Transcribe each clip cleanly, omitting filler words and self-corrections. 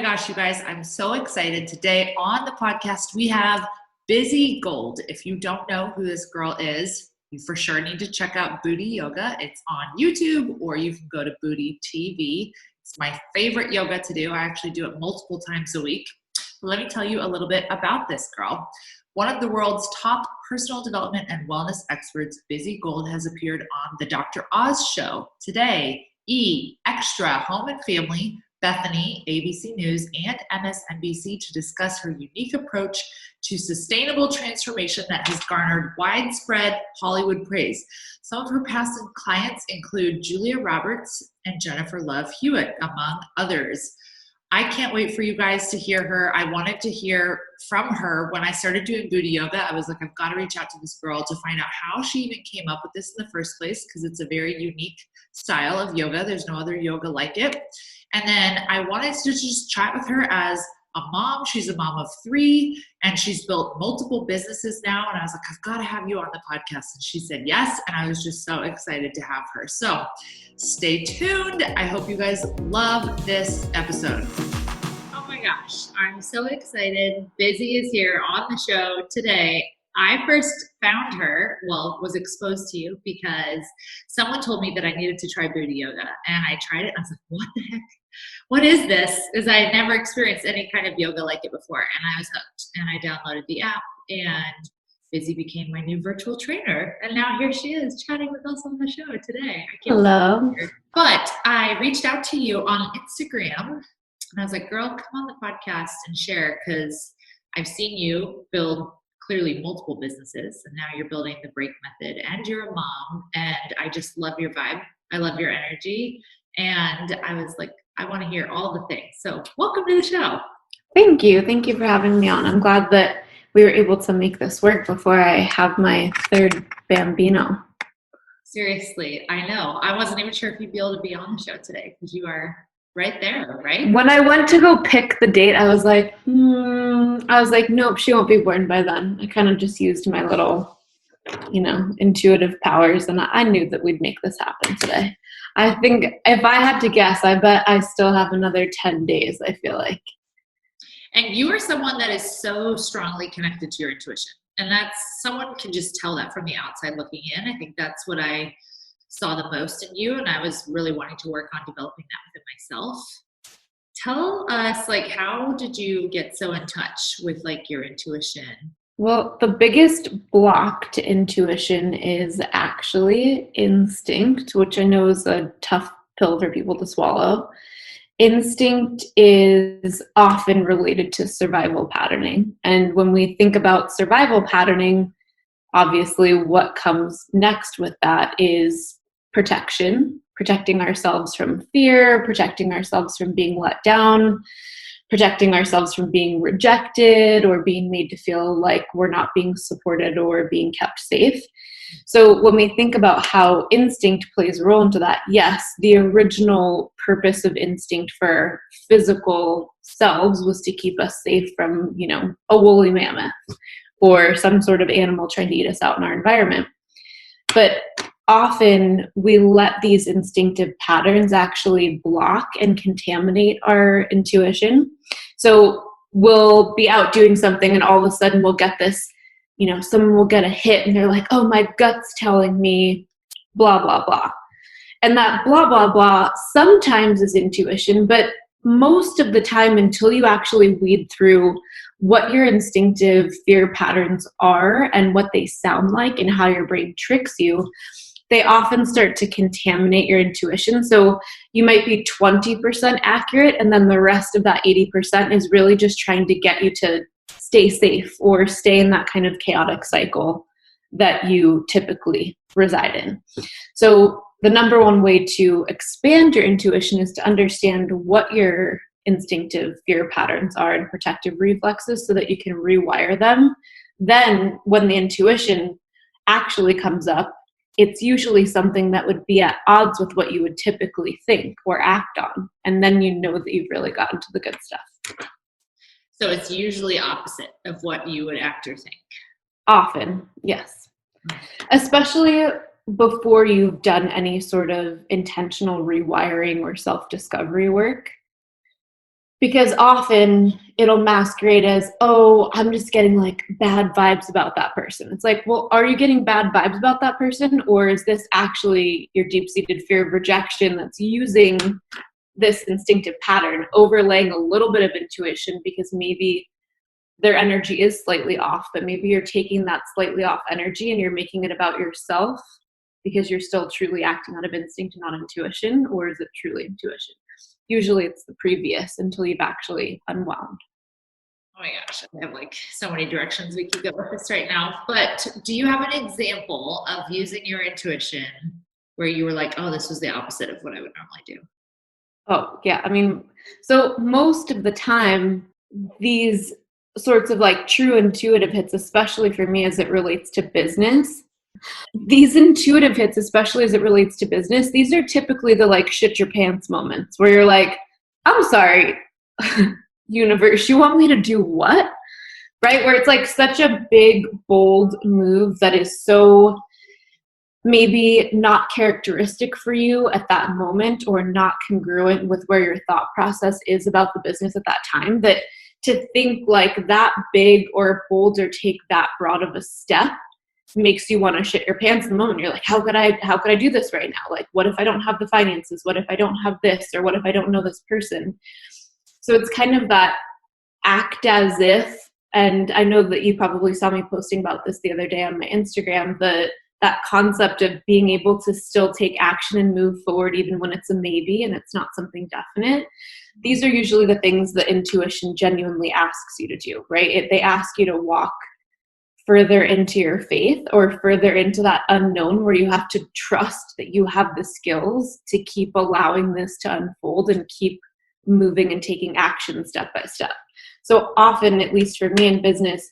gosh, you guys, I'm so excited. Today on the podcast, we have Bizzie Gold. If you don't know who this girl is, you for sure need to check out Buti Yoga. It's on YouTube, or you can go to Buti TV. It's my favorite yoga to do. I actually do it multiple times a week. But let me tell you a little bit about this girl. One of the world's top personal development and wellness experts, Bizzie Gold, has appeared on the Dr. Oz show, Today, E! Extra, Home and Family, Bethany, ABC News, and MSNBC to discuss her unique approach to sustainable transformation that has garnered widespread Hollywood praise. Some of her past clients include Julia Roberts and Jennifer Love Hewitt, among others. I can't wait for you guys to hear her. I wanted to hear from her when I started doing Buti Yoga. I was like, I've got to reach out to this girl to find out how she even came up with this in the first place, because it's a very unique style of yoga. There's no other yoga like it. And then I wanted to just chat with her as a mom. She's a mom of 3, and she's built multiple businesses now. And I was like, I've got to have you on the podcast. And she said yes. And I was just so excited to have her. So stay tuned. I hope you guys love this episode. Oh my gosh, I'm so excited. Bizzie is here on the show today. I first found her, was exposed to you because someone told me that I needed to try Buti Yoga, and I tried it and I was like, what the heck? What is this? Because I had never experienced any kind of yoga like it before, and I was hooked, and I downloaded the app, and Bizzie became my new virtual trainer, and now here she is chatting with us on the show today. Hello. But I reached out to you on Instagram, and I was like, girl, come on the podcast and share, because I've seen you build clearly multiple businesses, and now you're building the break method, and you're a mom, and I just love your vibe. I love your energy. And I was like, I want to hear all the things. So welcome to the show. Thank you. Thank you for having me on. I'm glad that we were able to make this work before I have my 3rd Bambino. Seriously, I know. I wasn't even sure if you'd be able to be on the show today, because you are right there, right? When I went to go pick the date, I was like, nope, she won't be born by then. I kind of just used my little, intuitive powers, and I knew that we'd make this happen today. I think if I had to guess, I bet I still have another 10 days, I feel like. And you are someone that is so strongly connected to your intuition. And that's, someone can just tell that from the outside looking in. I think that's what I saw the most in you, and I was really wanting to work on developing that within myself. Tell us, how did you get so in touch with your intuition? Well, the biggest block to intuition is actually instinct, which I know is a tough pill for people to swallow. Instinct is often related to survival patterning. And when we think about survival patterning, obviously what comes next with that is protection, protecting ourselves from fear, protecting ourselves from being let down, protecting ourselves from being rejected or being made to feel like we're not being supported or being kept safe. So when we think about how instinct plays a role into that, yes, the original purpose of instinct for physical selves was to keep us safe from, a woolly mammoth or some sort of animal trying to eat us out in our environment. But often we let these instinctive patterns actually block and contaminate our intuition. So we'll be out doing something, and all of a sudden we'll get this, someone will get a hit and they're like, oh, my gut's telling me blah, blah, blah. And that blah, blah, blah sometimes is intuition, but most of the time, until you actually weed through what your instinctive fear patterns are and what they sound like and how your brain tricks you, they often start to contaminate your intuition. So you might be 20% accurate, and then the rest of that 80% is really just trying to get you to stay safe or stay in that kind of chaotic cycle that you typically reside in. So the number one way to expand your intuition is to understand what your instinctive fear patterns are and protective reflexes so that you can rewire them. Then when the intuition actually comes up, it's usually something that would be at odds with what you would typically think or act on. And then you know that you've really gotten to the good stuff. So it's usually opposite of what you would act or think. Often, yes. Especially before you've done any sort of intentional rewiring or self-discovery work. Because often it'll masquerade as, oh, I'm just getting like bad vibes about that person. It's like, well, are you getting bad vibes about that person? Or is this actually your deep-seated fear of rejection that's using this instinctive pattern, overlaying a little bit of intuition because maybe their energy is slightly off, but maybe you're taking that slightly off energy and you're making it about yourself because you're still truly acting out of instinct and not intuition, or is it truly intuition? Usually it's the previous until you've actually unwound. Oh my gosh, I have like so many directions we could go with this right now. But do you have an example of using your intuition where you were like, oh, this was the opposite of what I would normally do? Oh, yeah. I mean, so most of the time, these sorts of like true intuitive hits, especially for me as it relates to business, these intuitive hits, especially as it relates to business, these are typically the like shit your pants moments where you're like, I'm sorry, universe, you want me to do what? Right? Where it's like such a big, bold move that is so maybe not characteristic for you at that moment or not congruent with where your thought process is about the business at that time, that to think like that big or bold or take that broad of a step makes you want to shit your pants in the moment. You're like, how could I do this right now? Like, what if I don't have the finances? What if I don't have this? Or what if I don't know this person? So it's kind of that act as if, and I know that you probably saw me posting about this the other day on my Instagram, that concept of being able to still take action and move forward even when it's a maybe and it's not something definite. These are usually the things that intuition genuinely asks you to do, right? They ask you to walk further into your faith or further into that unknown where you have to trust that you have the skills to keep allowing this to unfold and keep moving and taking action step by step. So often, at least for me in business,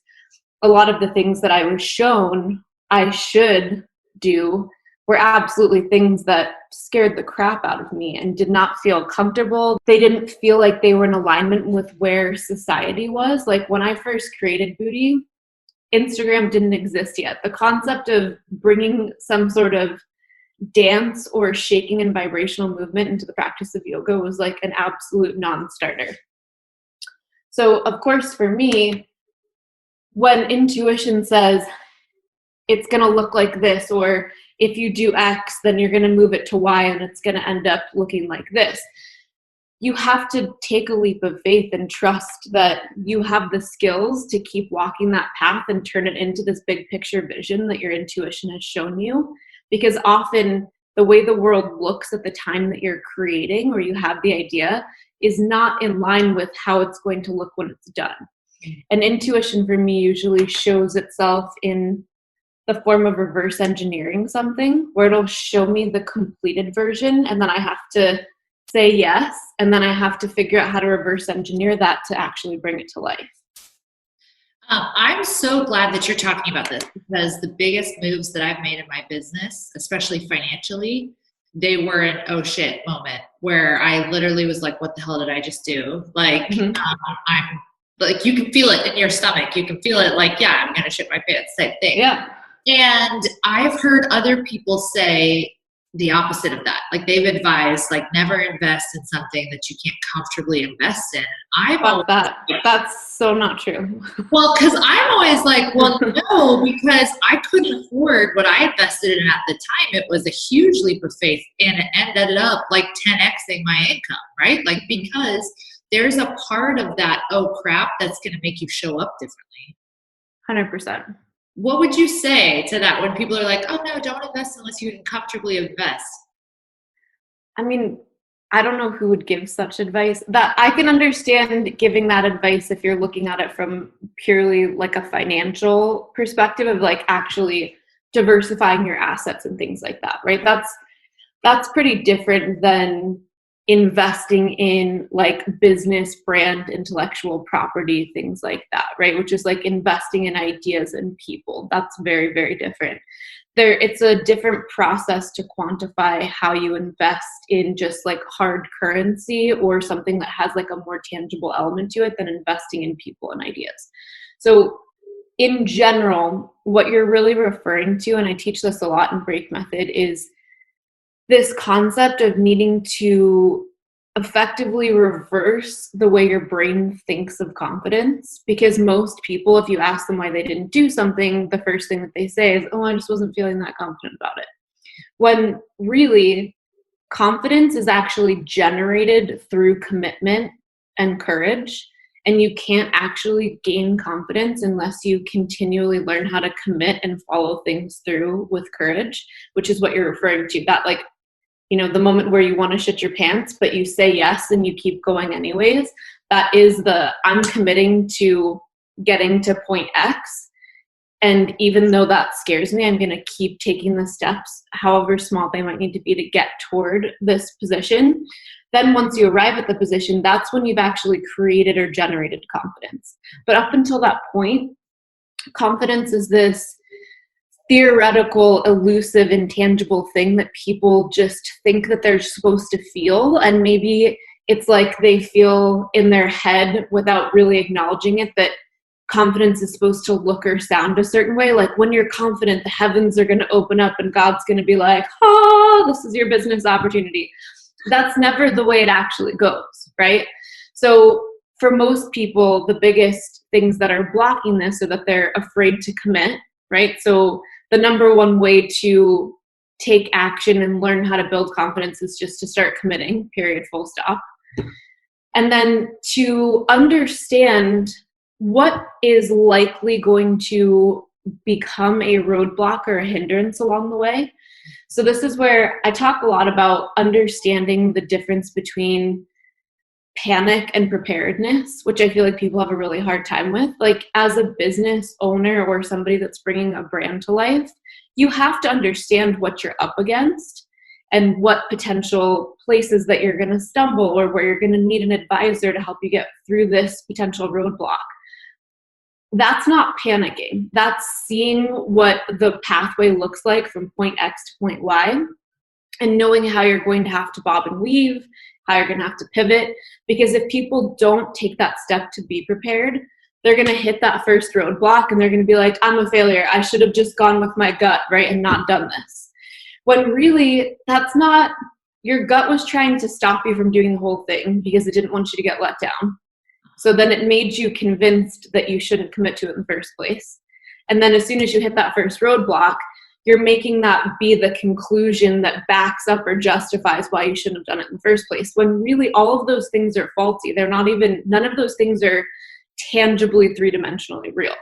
a lot of the things that I was shown I should do were absolutely things that scared the crap out of me and did not feel comfortable. They didn't feel like they were in alignment with where society was. Like when I first created Buti, Instagram didn't exist yet. The concept of bringing some sort of dance or shaking and vibrational movement into the practice of yoga was like an absolute non-starter. So of course for me, when intuition says it's going to look like this, or if you do X, then you're going to move it to Y and it's going to end up looking like this, you have to take a leap of faith and trust that you have the skills to keep walking that path and turn it into this big picture vision that your intuition has shown you. Because often the way the world looks at the time that you're creating or you have the idea is not in line with how it's going to look when it's done. And intuition for me usually shows itself in the form of reverse engineering something where it'll show me the completed version and then I have to say yes, and then I have to figure out how to reverse engineer that to actually bring it to life. I'm so glad that you're talking about this because the biggest moves that I've made in my business, especially financially, they were an oh shit moment where I literally was like, what the hell did I just do? Like, I'm like, you can feel it in your stomach. You can feel it like, yeah, I'm going to shit my pants type thing. Yeah. And I've heard other people say the opposite of that. Like they've advised, like never invest in something that you can't comfortably invest in. That's so not true. Well, because I'm always like, well, no, because I couldn't afford what I invested in at the time. It was a huge leap of faith and it ended up like 10xing my income, right? Like because there's a part of that, oh crap, that's going to make you show up differently. 100%. What would you say to that when people are like, oh no, don't invest unless you can comfortably invest? I mean, I don't know who would give such advice. That I can understand giving that advice if you're looking at it from purely like a financial perspective of like actually diversifying your assets and things like that, right? That's pretty different than investing in like business, brand, intellectual property, things like that, right? Which is like investing in ideas and people. That's very, very different. It's a different process to quantify how you invest in just like hard currency or something that has like a more tangible element to it than investing in people and ideas. So in general, what you're really referring to, and I teach this a lot in Break Method, is this concept of needing to effectively reverse the way your brain thinks of confidence, because most people, if you ask them why they didn't do something, the first thing that they say is, oh, I just wasn't feeling that confident about it. When really, confidence is actually generated through commitment and courage. And you can't actually gain confidence unless you continually learn how to commit and follow things through with courage, which is what you're referring to. That, like, the moment where you want to shit your pants, but you say yes and you keep going anyways, that is I'm committing to getting to point X. And even though that scares me, I'm going to keep taking the steps, however small they might need to be, to get toward this position. Then once you arrive at the position, that's when you've actually created or generated confidence. But up until that point, confidence is this theoretical, elusive, intangible thing that people just think that they're supposed to feel. And maybe it's like they feel in their head without really acknowledging it that confidence is supposed to look or sound a certain way. Like when you're confident, the heavens are going to open up and God's going to be like, oh, this is your business opportunity. That's never the way it actually goes, right? So for most people, the biggest things that are blocking this are that they're afraid to commit, right? So the number one way to take action and learn how to build confidence is just to start committing, period, full stop. And then to understand what is likely going to become a roadblock or a hindrance along the way. So this is where I talk a lot about understanding the difference between panic and preparedness, which I feel like people have a really hard time with. Like as a business owner or somebody that's bringing a brand to life, you have to understand what you're up against and what potential places that you're going to stumble or where you're going to need an advisor to help you get through this potential roadblock. That's not panicking. That's seeing what the pathway looks like from point X to point Y and knowing how you're going to have to bob and weave, how you're going to have to pivot. Because if people don't take that step to be prepared, they're going to hit that first roadblock and they're going to be like, I'm a failure. I should have just gone with my gut, right? And not done this. When really, that's not, your gut was trying to stop you from doing the whole thing because it didn't want you to get let down. So then it made you convinced that you shouldn't commit to it in the first place. And then as soon as you hit that first roadblock, you're making that be the conclusion that backs up or justifies why you shouldn't have done it in the first place. When really all of those things are faulty. They're not even, none of those things are tangibly three-dimensionally real.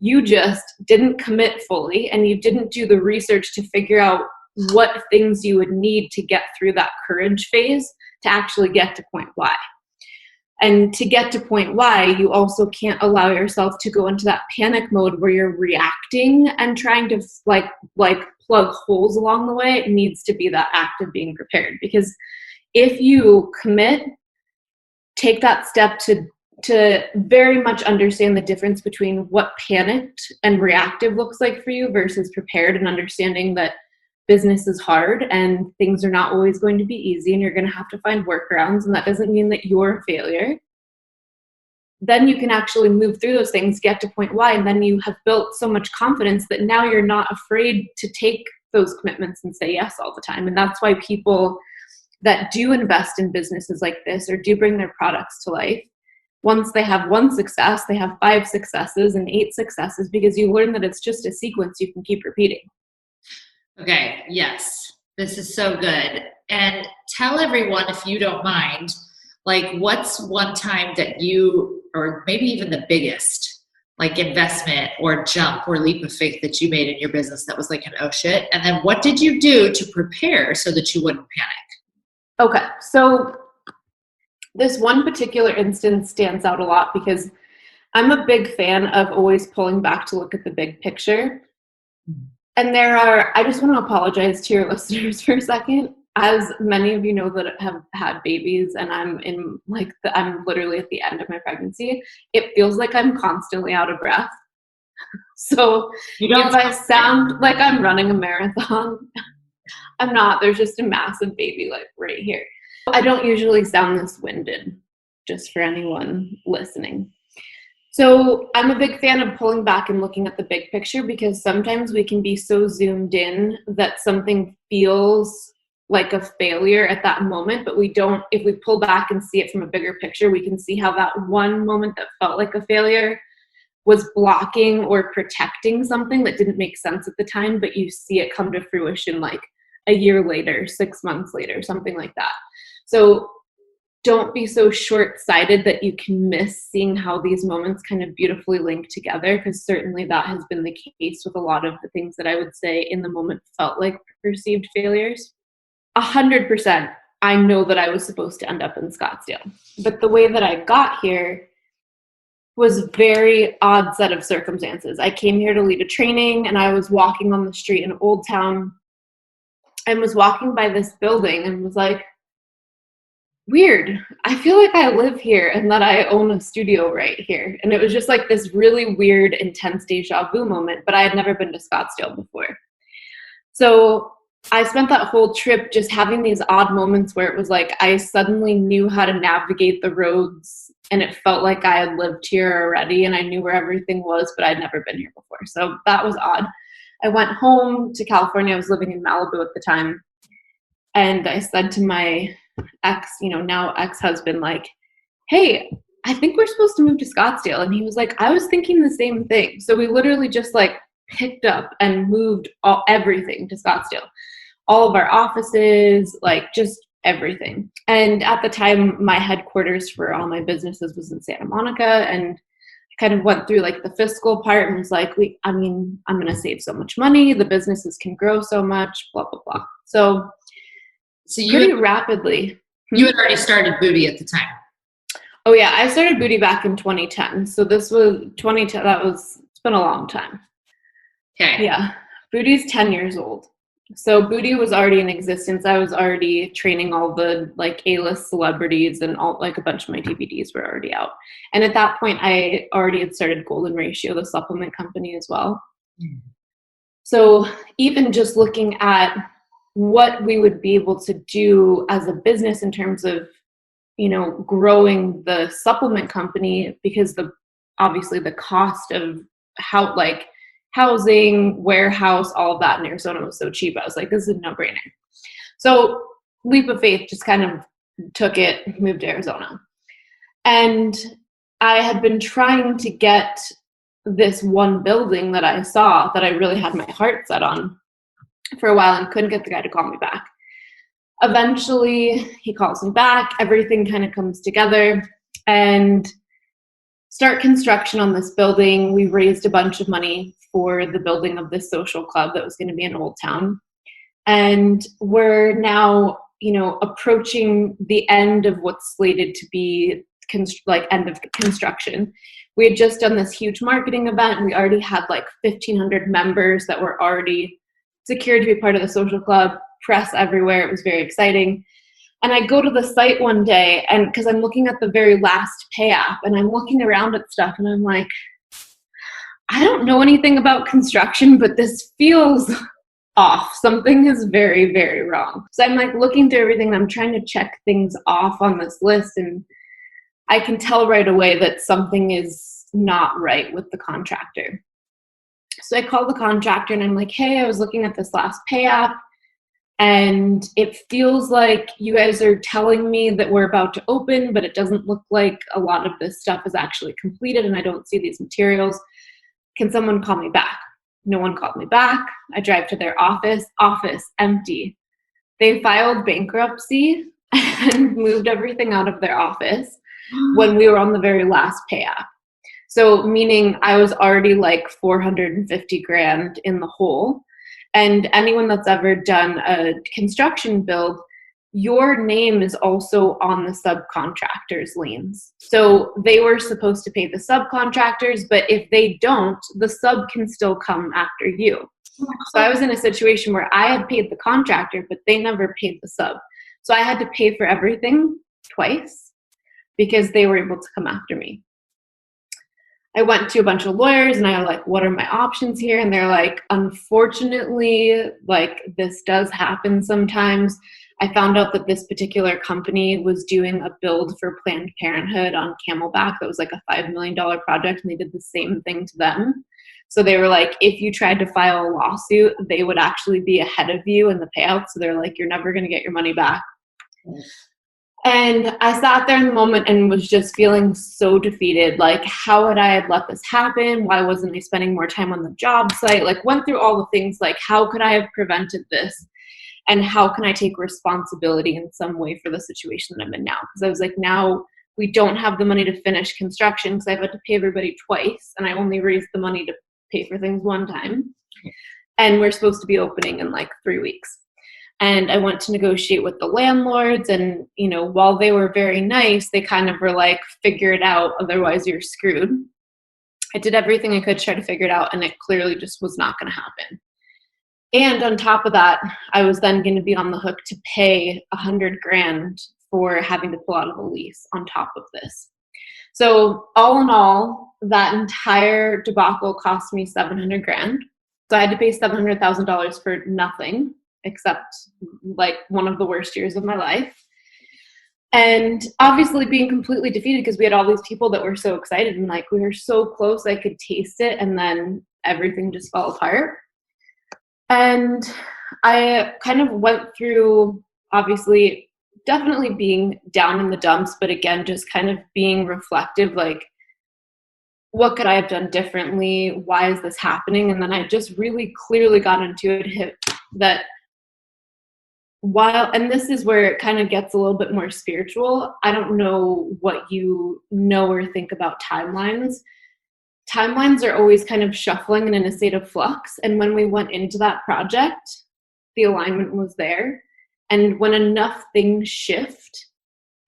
You just didn't commit fully and you didn't do the research to figure out what things you would need to get through that courage phase to actually get to point Y. And to get to point Y, you also can't allow yourself to go into that panic mode where you're reacting and trying to like plug holes along the way. It needs to be that act of being prepared. Because if you commit, take that step to very much understand the difference between what panicked and reactive looks like for you versus prepared, and understanding that business is hard and things are not always going to be easy and you're going to have to find workarounds, and that doesn't mean that you're a failure. Then you can actually move through those things, get to point Y, and then you have built so much confidence that now you're not afraid to take those commitments and say yes all the time. And that's why people that do invest in businesses like this or do bring their products to life, once they have one success, they have 5 successes and 8 successes, because you learn that it's just a sequence you can keep repeating. Okay, yes, this is so good. And tell everyone, if you don't mind, like what's one time that you, or maybe even the biggest, like investment or jump or leap of faith that you made in your business that was like an oh shit? And then what did you do to prepare so that you wouldn't panic? Okay, so this one particular instance stands out a lot because I'm a big fan of always pulling back to look at the big picture. And I just want to apologize to your listeners for a second. As many of you know that have had babies and I'm literally at the end of my pregnancy, it feels like I'm constantly out of breath. So if I sound like I'm running a marathon, I'm not. There's just a massive baby like right here. I don't usually sound this winded, just for anyone listening. So I'm a big fan of pulling back and looking at the big picture, because sometimes we can be so zoomed in that something feels like a failure at that moment, but we don't, if we pull back and see it from a bigger picture, we can see how that one moment that felt like a failure was blocking or protecting something that didn't make sense at the time, but you see it come to fruition like a year later, 6 months later, something like that. So don't be so short-sighted that you can miss seeing how these moments kind of beautifully link together, because certainly that has been the case with a lot of the things that I would say in the moment felt like perceived failures. 100%, I know that I was supposed to end up in Scottsdale, but the way that I got here was very odd set of circumstances. I came here to lead a training, and I was walking on the street in Old Town and was walking by this building and was like, weird, I feel like I live here and that I own a studio right here. And it was just like this really weird, intense deja vu moment, but I had never been to Scottsdale before. So I spent that whole trip just having these odd moments where it was like I suddenly knew how to navigate the roads, and it felt like I had lived here already and I knew where everything was, but I'd never been here before. So that was odd. I went home to California. I was living in Malibu at the time. And I said to my now ex-husband, like, hey, I think we're supposed to move to Scottsdale. And he was like, I was thinking the same thing. So we literally just like picked up and moved everything to Scottsdale. All of our offices, like just everything. And at the time, my headquarters for all my businesses was in Santa Monica. And I kind of went through like the fiscal part and was like, I'm going to save so much money. The businesses can grow so much, blah, blah, blah. So you rapidly. You had already started Buti at the time. Oh yeah, I started Buti back in 2010. So this was 2010. It's been a long time. Okay. Yeah, Buti's 10 years old. So Buti was already in existence. I was already training all the like A-list celebrities, and all like a bunch of my DVDs were already out. And at that point, I already had started Golden Ratio, the supplement company as well. Mm. So even just looking at what we would be able to do as a business in terms of, growing the supplement company, because obviously the cost of housing, warehouse, all of that in Arizona was so cheap. I was like, this is a no-brainer. So leap of faith, just kind of took it, moved to Arizona. And I had been trying to get this one building that I saw that I really had my heart set on for a while and couldn't get the guy to call me back. Eventually, he calls me back. Everything kind of comes together and start construction on this building. We raised a bunch of money for the building of this social club that was going to be in Old Town. And we're now, approaching the end of what's slated to be end of construction. We had just done this huge marketing event, and we already had like 1,500 members that were already secured to be part of the social club, press everywhere. It was very exciting. And I go to the site one day, and because I'm looking at the very last pay app, and I'm looking around at stuff, and I'm like, I don't know anything about construction, but this feels off. Something is very, very wrong. So I'm like looking through everything, and I'm trying to check things off on this list, and I can tell right away that something is not right with the contractor. So I call the contractor and I'm like, hey, I was looking at this last pay app, and it feels like you guys are telling me that we're about to open, but it doesn't look like a lot of this stuff is actually completed, and I don't see these materials. Can someone call me back? No one called me back. I drive to their office empty. They filed bankruptcy and moved everything out of their office when we were on the very last pay app. So meaning I was already like 450 grand in the hole. And anyone that's ever done a construction build, your name is also on the subcontractors' liens. So they were supposed to pay the subcontractors, but if they don't, the sub can still come after you. So I was in a situation where I had paid the contractor, but they never paid the sub. So I had to pay for everything twice because they were able to come after me. I went to a bunch of lawyers and I was like, what are my options here? And they're like, unfortunately, like this does happen sometimes. I found out that this particular company was doing a build for Planned Parenthood on Camelback. That was like a $5 million project, and they did the same thing to them. So they were like, if you tried to file a lawsuit, they would actually be ahead of you in the payout. So they're like, you're never going to get your money back. And I sat there in the moment and was just feeling so defeated. Like, how would I have let this happen? Why wasn't I spending more time on the job site? Like, went through all the things, like, how could I have prevented this? And how can I take responsibility in some way for the situation that I'm in now? Because I was like, now we don't have the money to finish construction because I've had to pay everybody twice, and I only raised the money to pay for things one time. And we're supposed to be opening in like 3 weeks. And I went to negotiate with the landlords, and, you know, while they were very nice, they kind of were like, figure it out, otherwise you're screwed. I did everything I could to try to figure it out, and it clearly just was not going to happen. And on top of that, I was then going to be on the hook to pay $100,000 for having to pull out of the lease on top of this. So all in all, that entire debacle cost me $700,000. So I had to pay $700,000 for nothing, except like one of the worst years of my life. And obviously being completely defeated because we had all these people that were so excited and like we were so close, I could taste it, and then everything just fell apart. And I kind of went through, obviously, definitely being down in the dumps, but again, just kind of being reflective, like, what could I have done differently? Why is this happening? And then I just really clearly got into it that while, and this is where it kind of gets a little bit more spiritual, I don't know what you know or think about timelines. Timelines are always kind of shuffling and in a state of flux. And when we went into that project, the alignment was there. And when enough things shift,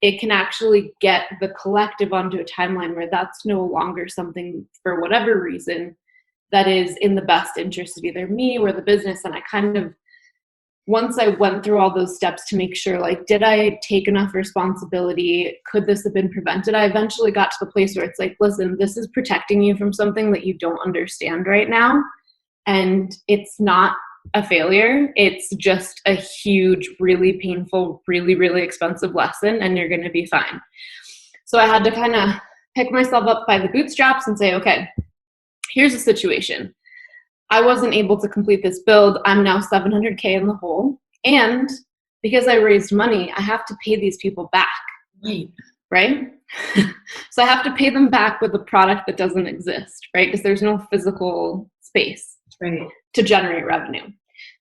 it can actually get the collective onto a timeline where that's no longer something, for whatever reason, that is in the best interest of either me or the business. And I kind of, once I went through all those steps to make sure, like, did I take enough responsibility? Could this have been prevented? I eventually got to the place where it's like, listen, this is protecting you from something that you don't understand right now. And it's not a failure. It's just a huge, really painful, really, really expensive lesson, and you're going to be fine. So I had to kind of pick myself up by the bootstraps and say, okay, here's the situation. I wasn't able to complete this build. I'm now $700K in the hole. And because I raised money, I have to pay these people back. Right? So I have to pay them back with a product that doesn't exist, right? Because there's no physical space to generate revenue.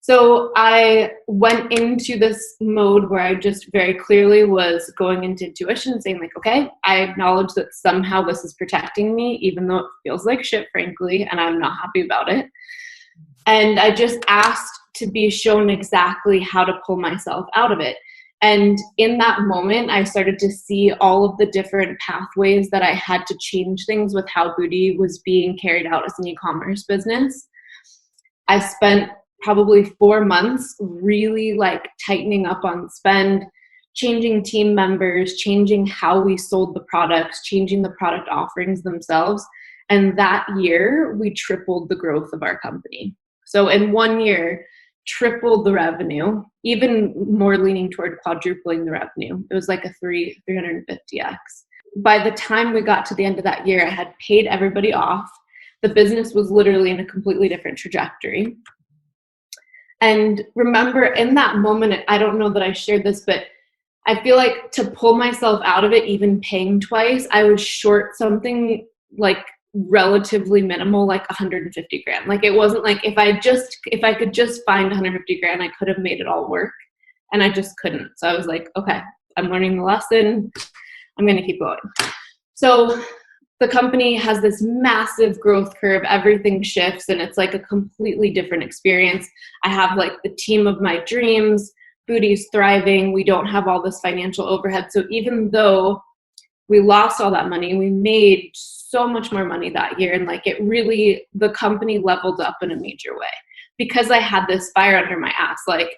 So I went into this mode where I just very clearly was going into intuition, saying like, okay, I acknowledge that somehow this is protecting me, even though it feels like shit, frankly, and I'm not happy about it. And I just asked to be shown exactly how to pull myself out of it. And in that moment, I started to see all of the different pathways that I had to change things with how Buti was being carried out as an e-commerce business. I spent probably 4 months really like tightening up on spend, changing team members, changing how we sold the products, changing the product offerings themselves. And that year, we tripled the growth of our company. So in 1 year, tripled the revenue, even more leaning toward quadrupling the revenue. It was like a 350x. By the time we got to the end of that year, I had paid everybody off. The business was literally in a completely different trajectory. And remember, in that moment, I don't know that I shared this, but I feel like to pull myself out of it, even paying twice, I was short something like relatively minimal, like $150,000. Like, it wasn't like if I could just find $150,000, I could have made it all work, and I just couldn't. So I was like, okay, I'm learning the lesson. I'm going to keep going. So the company has this massive growth curve. Everything shifts, and it's like a completely different experience. I have like the team of my dreams. Buti's thriving. We don't have all this financial overhead. So even though we lost all that money, we made so much more money that year. And like, it really, the company leveled up in a major way because I had this fire under my ass. Like,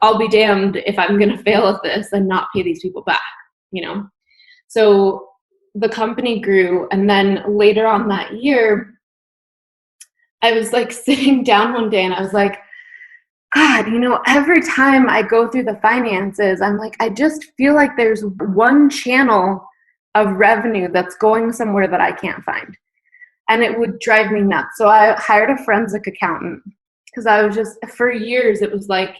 I'll be damned if I'm going to fail at this and not pay these people back, you know? So the company grew. And then later on that year, I was like sitting down one day and I was like, God, you know, every time I go through the finances, I'm like, I just feel like there's one channel of revenue that's going somewhere that I can't find. and it would drive me nuts. So I hired a forensic accountant because I was just, for years, it was like,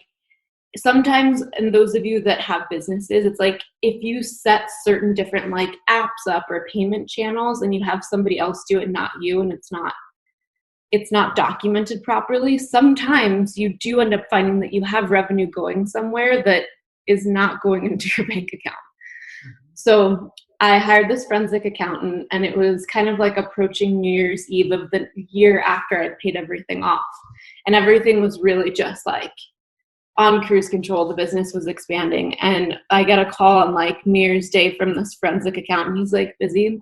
sometimes, and those of you that have businesses, it's like if you set certain different like apps up or payment channels and you have somebody else do it, not you, and it's not documented properly, sometimes you do end up finding that you have revenue going somewhere that is not going into your bank account. So I hired this forensic accountant, and it was kind of like approaching New Year's Eve of the year after I'd paid everything off. And everything was really just like on cruise control. The business was expanding. And I got a call on like New Year's Day from this forensic accountant. He's like, Bizzie,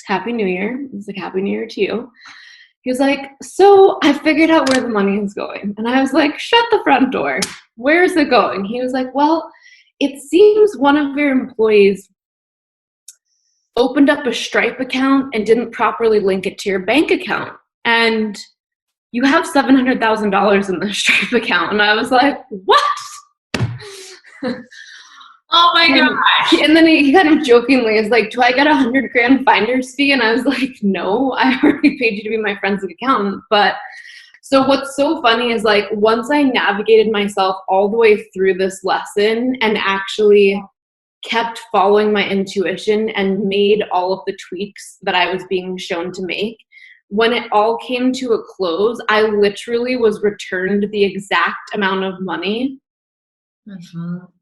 Happy New Year. He's like, Happy New Year to you. He was like, so I figured out where the money is going. And I was like, shut the front door. Where is it going? He was like, well, it seems one of your employees opened up a Stripe account and didn't properly link it to your bank account. And you have $700,000 in the Stripe account. And I was like, what? Oh my gosh. And then he kind of jokingly is like, do I get $100,000 finder's fee? And I was like, no, I already paid you to be my forensic accountant. But so what's so funny is like, once I navigated myself all the way through this lesson and actually kept following my intuition and made all of the tweaks that I was being shown to make, when it all came to a close, I literally was returned the exact amount of money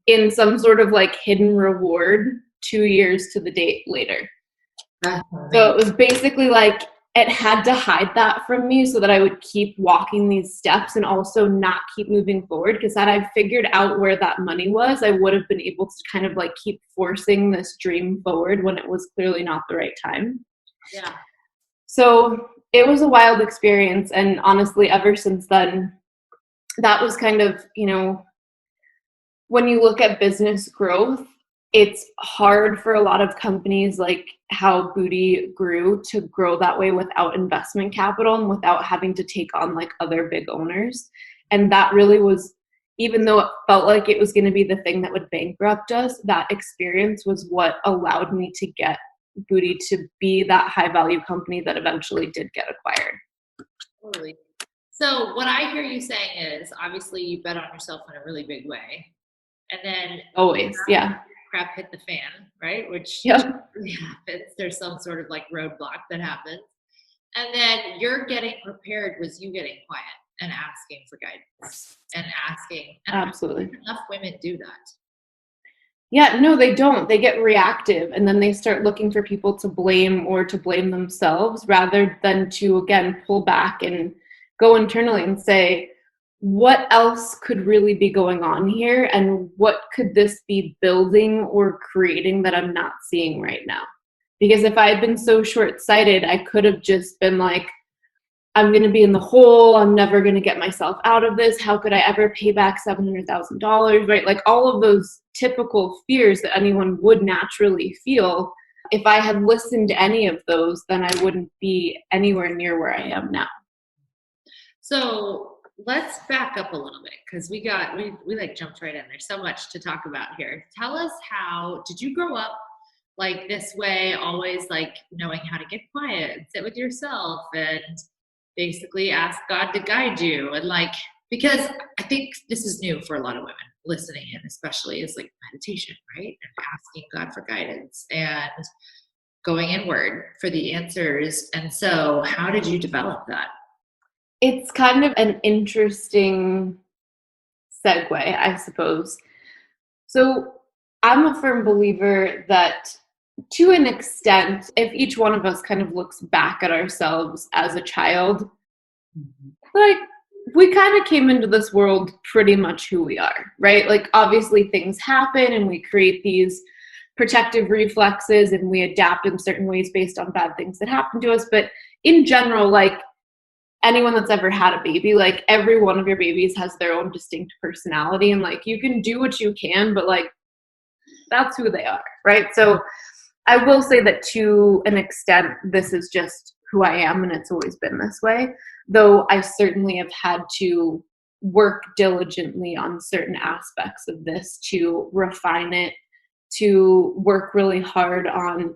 in some sort of like hidden reward 2 years to the date later. So it was basically like it had to hide that from me so that I would keep walking these steps and also not keep moving forward. Because had I figured out where that money was, I would have been able to kind of like keep forcing this dream forward when it was clearly not the right time. Yeah. So it was a wild experience. And honestly, ever since then, that was kind of, you know, when you look at business growth, it's hard for a lot of companies like how Buti grew to grow that way without investment capital and without having to take on like other big owners. And that really was, even though it felt like it was going to be the thing that would bankrupt us, that experience was what allowed me to get Buti to be that high value company that eventually did get acquired. Totally. So what I hear you saying is, obviously you bet on yourself in a really big way. And then Always, yeah. Crap hit the fan, right? Which Yep. happens. There's some sort of like roadblock that happens. And then you're getting prepared was you getting quiet and asking for guidance and asking. And Absolutely. Enough women do that. Yeah, no, they don't. They get reactive, and then they start looking for people to blame or to blame themselves rather than to, again, pull back and go internally and say, what else could really be going on here, and what could this be building or creating that I'm not seeing right now? Because if I had been so short-sighted, I could have just been like, I'm going to be in the hole. I'm never going to get myself out of this. How could I ever pay back $700,000, right? Like all of those typical fears that anyone would naturally feel. If I had listened to any of those, then I wouldn't be anywhere near where I am now. So let's back up a little bit because we like jumped right in. There's so much to talk about here. Tell us, how did you grow up like this way, always like knowing how to get quiet and sit with yourself and basically ask God to guide you? And like, because I think this is new for a lot of women listening in, especially, is like meditation, right? And asking God for guidance and going inward for the answers. And so how did you develop that? It's kind of an interesting segue, I suppose. So I'm a firm believer that to an extent, if each one of us kind of looks back at ourselves as a child, like we kind of came into this world pretty much who we are, right? Like obviously things happen and we create these protective reflexes and we adapt in certain ways based on bad things that happen to us. But in general, like anyone that's ever had a baby, like every one of your babies has their own distinct personality, and like you can do what you can, but like that's who they are, right? So I will say that to an extent, this is just who I am, and it's always been this way, though I certainly have had to work diligently on certain aspects of this to refine it, to work really hard on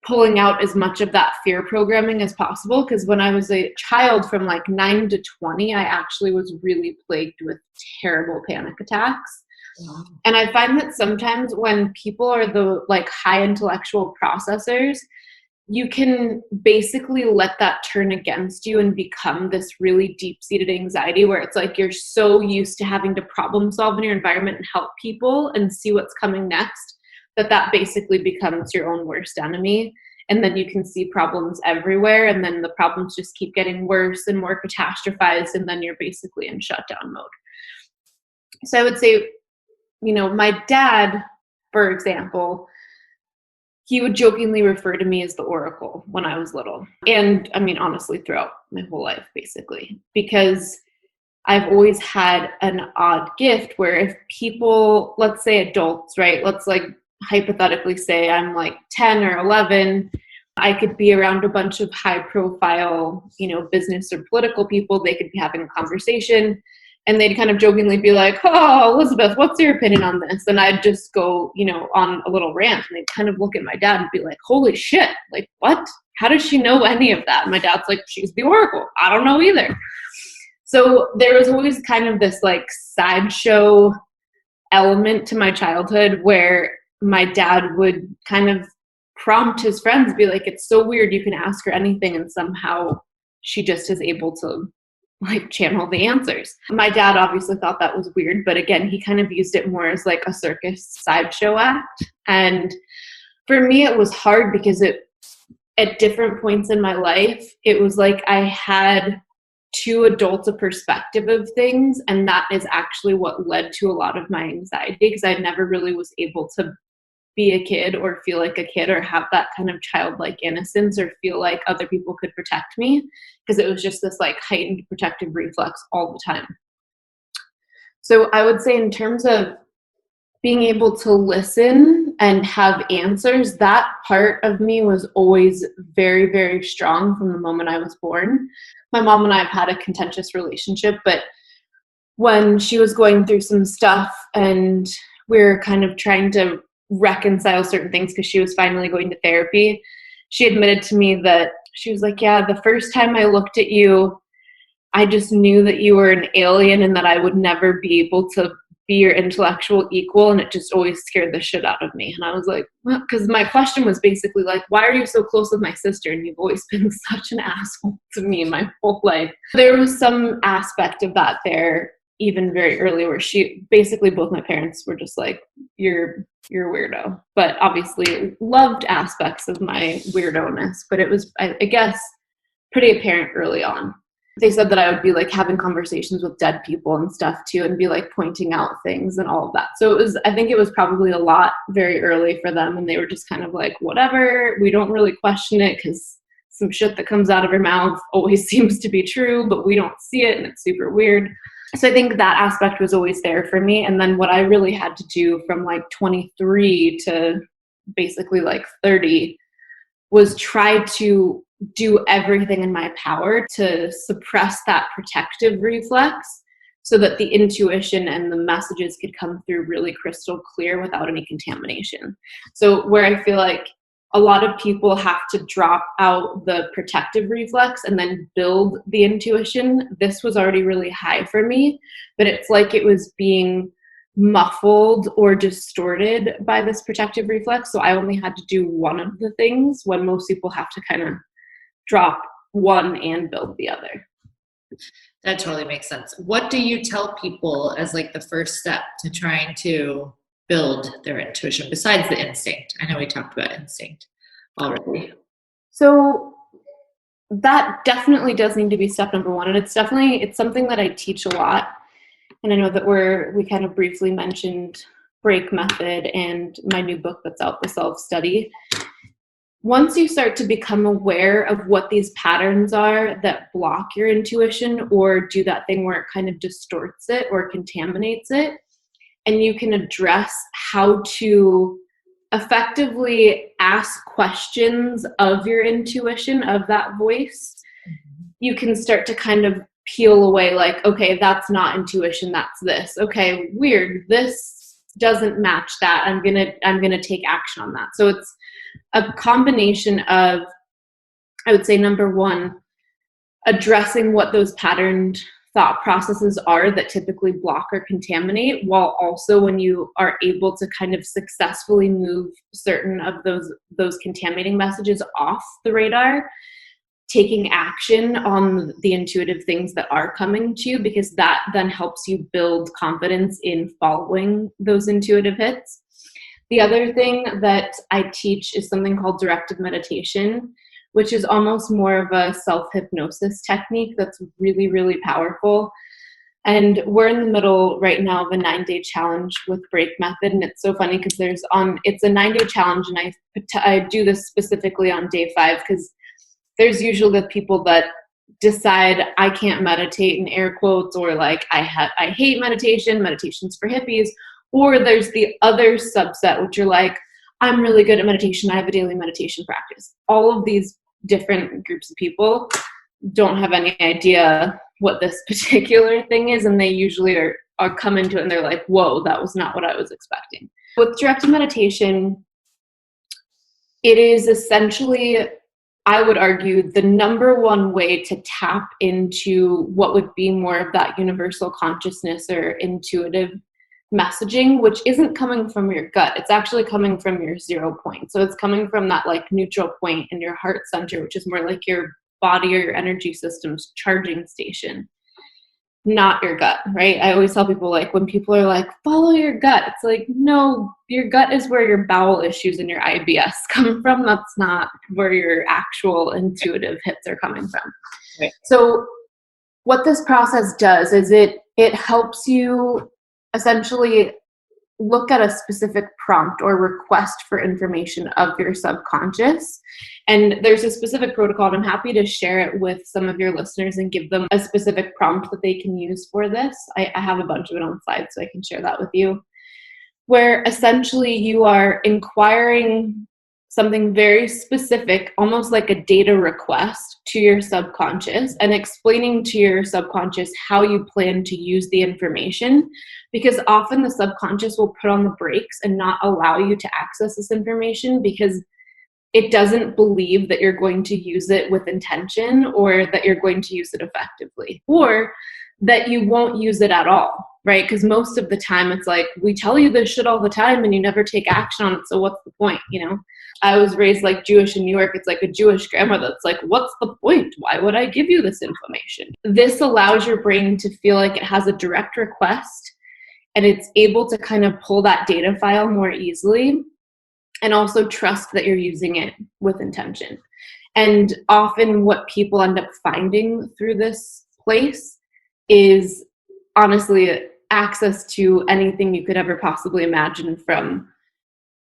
pulling out as much of that fear programming as possible. Because when I was a child from like 9 to 20, I actually was really plagued with terrible panic attacks. Wow. And I find that sometimes when people are the like high intellectual processors, you can basically let that turn against you and become this really deep-seated anxiety where it's like you're so used to having to problem solve in your environment and help people and see what's coming next, that basically becomes your own worst enemy. And then you can see problems everywhere, and then the problems just keep getting worse and more catastrophized, and then you're basically in shutdown mode. So I would say, you know, my dad, for example, he would jokingly refer to me as the Oracle when I was little. And I mean, honestly, throughout my whole life, basically, because I've always had an odd gift where if people, let's say adults, right? Let's like hypothetically say I'm like 10 or 11, I could be around a bunch of high profile, you know, business or political people. They could be having a conversation and they'd kind of jokingly be like, oh, Elizabeth, what's your opinion on this? And I'd just go, you know, on a little rant, and they'd kind of look at my dad and be like, holy shit, like what? How does she know any of that? And my dad's like, she's the Oracle. I don't know either. So there was always kind of this like sideshow element to my childhood where my dad would kind of prompt his friends, be like, it's so weird, you can ask her anything and somehow she just is able to like channel the answers. My dad obviously thought that was weird, but again, he kind of used it more as like a circus sideshow act. And for me, it was hard because at different points in my life, it was like I had two adults a perspective of things, and that is actually what led to a lot of my anxiety, because I never really was able to be a kid or feel like a kid or have that kind of childlike innocence or feel like other people could protect me, because it was just this like heightened protective reflex all the time. So I would say in terms of being able to listen and have answers, that part of me was always very, very strong from the moment I was born. My mom and I have had a contentious relationship, but when she was going through some stuff and we were kind of trying to reconcile certain things because she was finally going to therapy, she admitted to me that she was like, yeah, the first time I looked at you, I just knew that you were an alien and that I would never be able to be your intellectual equal, and it just always scared the shit out of me. And I was like, well, because my question was basically like, why are you so close with my sister and you've always been such an asshole to me my whole life? There was some aspect of that there even very early where she basically, both my parents were just like, you're a weirdo, but obviously loved aspects of my weirdo-ness, but it was, I guess, pretty apparent early on. They said that I would be like having conversations with dead people and stuff too, and be like pointing out things and all of that. So it was, I think it was probably a lot very early for them, and they were just kind of like, whatever, we don't really question it because some shit that comes out of her mouth always seems to be true, but we don't see it and it's super weird. So I think that aspect was always there for me. And then what I really had to do from like 23 to basically like 30 was try to do everything in my power to suppress that protective reflex so that the intuition and the messages could come through really crystal clear without any contamination. So where I feel like a lot of people have to drop out the protective reflex and then build the intuition, this was already really high for me, but it's like it was being muffled or distorted by this protective reflex. So I only had to do one of the things when most people have to kind of drop one and build the other. That totally makes sense. What do you tell people as like the first step to trying to build their intuition besides the instinct? I know we talked about instinct already. So that definitely does need to be step number one. And it's something that I teach a lot. And I know that we kind of briefly mentioned break method and my new book that's out, the self-study. Once you start to become aware of what these patterns are that block your intuition or do that thing where it kind of distorts it or contaminates it, and you can address how to effectively ask questions of your intuition, of that voice, you can start to kind of peel away like, okay, that's not intuition, that's this. Okay, weird, this doesn't match that. I'm gonna take action on that. So it's a combination of, I would say, number one, addressing what those patterned thought processes are that typically block or contaminate, while also when you are able to kind of successfully move certain of those contaminating messages off the radar, taking action on the intuitive things that are coming to you, because that then helps you build confidence in following those intuitive hits. The other thing that I teach is something called directed meditation, which is almost more of a self-hypnosis technique that's really, really powerful. And we're in the middle right now of a 9-day challenge with Break Method. And it's so funny because it's a 9-day challenge, and I do this specifically on day 5, because there's usually the people that decide I can't meditate in air quotes, or like I hate meditation, meditation's for hippies. Or there's the other subset, which are like, I'm really good at meditation, I have a daily meditation practice. All of these different groups of people don't have any idea what this particular thing is, and they usually are come into it and they're like, whoa, that was not what I was expecting. With directed meditation, it is essentially, I would argue, the number one way to tap into what would be more of that universal consciousness or intuitive messaging, which isn't coming from your gut. It's actually coming from your 0 point. So it's coming from that like neutral point in your heart center, which is more like your body or your energy system's charging station, not your gut, right? I always tell people, like, when people are like, follow your gut, it's like, no, your gut is where your bowel issues and your IBS come from. That's not where your actual intuitive hits are coming from. Right. So what this process does is it helps you essentially look at a specific prompt or request for information of your subconscious. And there's a specific protocol, and I'm happy to share it with some of your listeners and give them a specific prompt that they can use for this. I have a bunch of it on slides, so I can share that with you, where essentially you are inquiring something very specific, almost like a data request, to your subconscious, and explaining to your subconscious how you plan to use the information, because often the subconscious will put on the brakes and not allow you to access this information because it doesn't believe that you're going to use it with intention, or that you're going to use it effectively, or that you won't use it at all, right? Because most of the time it's like, we tell you this shit all the time and you never take action on it, so what's the point, you know? I was raised like Jewish in New York. It's like a Jewish grandmother that's like, what's the point? Why would I give you this information? This allows your brain to feel like it has a direct request, and it's able to kind of pull that data file more easily, and also trust that you're using it with intention. And often what people end up finding through this place is honestly access to anything you could ever possibly imagine, from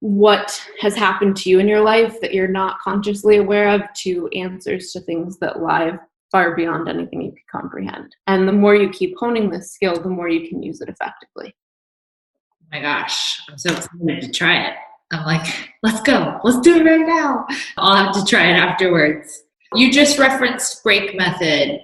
what has happened to you in your life that you're not consciously aware of, to answers to things that lie far beyond anything you could comprehend. And the more you keep honing this skill, the more you can use it effectively. Oh my gosh, I'm so excited to try it. I'm like, let's go. Let's do it right now. I'll have to try it afterwards. You just referenced Break Method.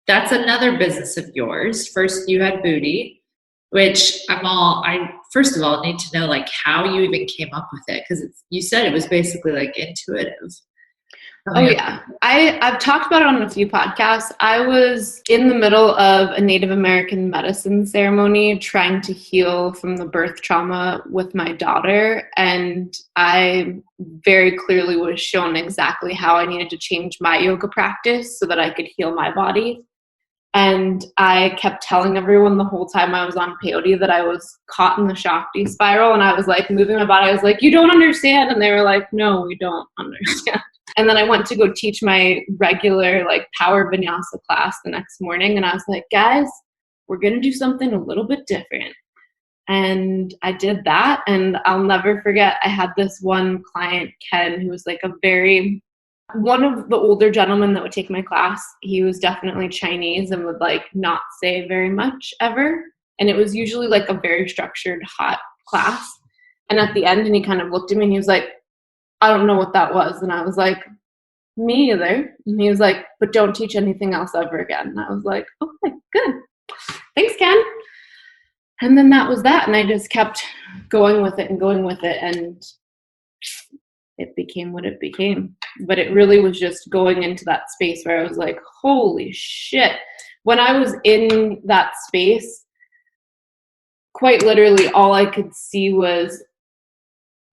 That's another business of yours. First, you had Buti, which I first of all need to know like how you even came up with it, because you said it was basically like intuitive. Oh yeah, I've talked about it on a few podcasts. I was in the middle of a Native American medicine ceremony trying to heal from the birth trauma with my daughter, and I very clearly was shown exactly how I needed to change my yoga practice so that I could heal my body. And I kept telling everyone the whole time I was on peyote that I was caught in the Shakti spiral, and I was like moving my body. I was like, you don't understand. And they were like, no, we don't understand. And then I went to go teach my regular like power vinyasa class the next morning. And I was like, guys, we're going to do something a little bit different. And I did that. And I'll never forget, I had this one client, Ken, who was like one of the older gentlemen that would take my class. He was definitely Chinese and would like not say very much ever. And it was usually like a very structured, hot class. And at the end, and he kind of looked at me and he was like, I don't know what that was. And I was like, me either. And he was like, but don't teach anything else ever again. And I was like, okay, good. Thanks, Ken. And then that was that. And I just kept going with it and going with it. And it became what it became. But it really was just going into that space where I was like, holy shit. When I was in that space, quite literally all I could see was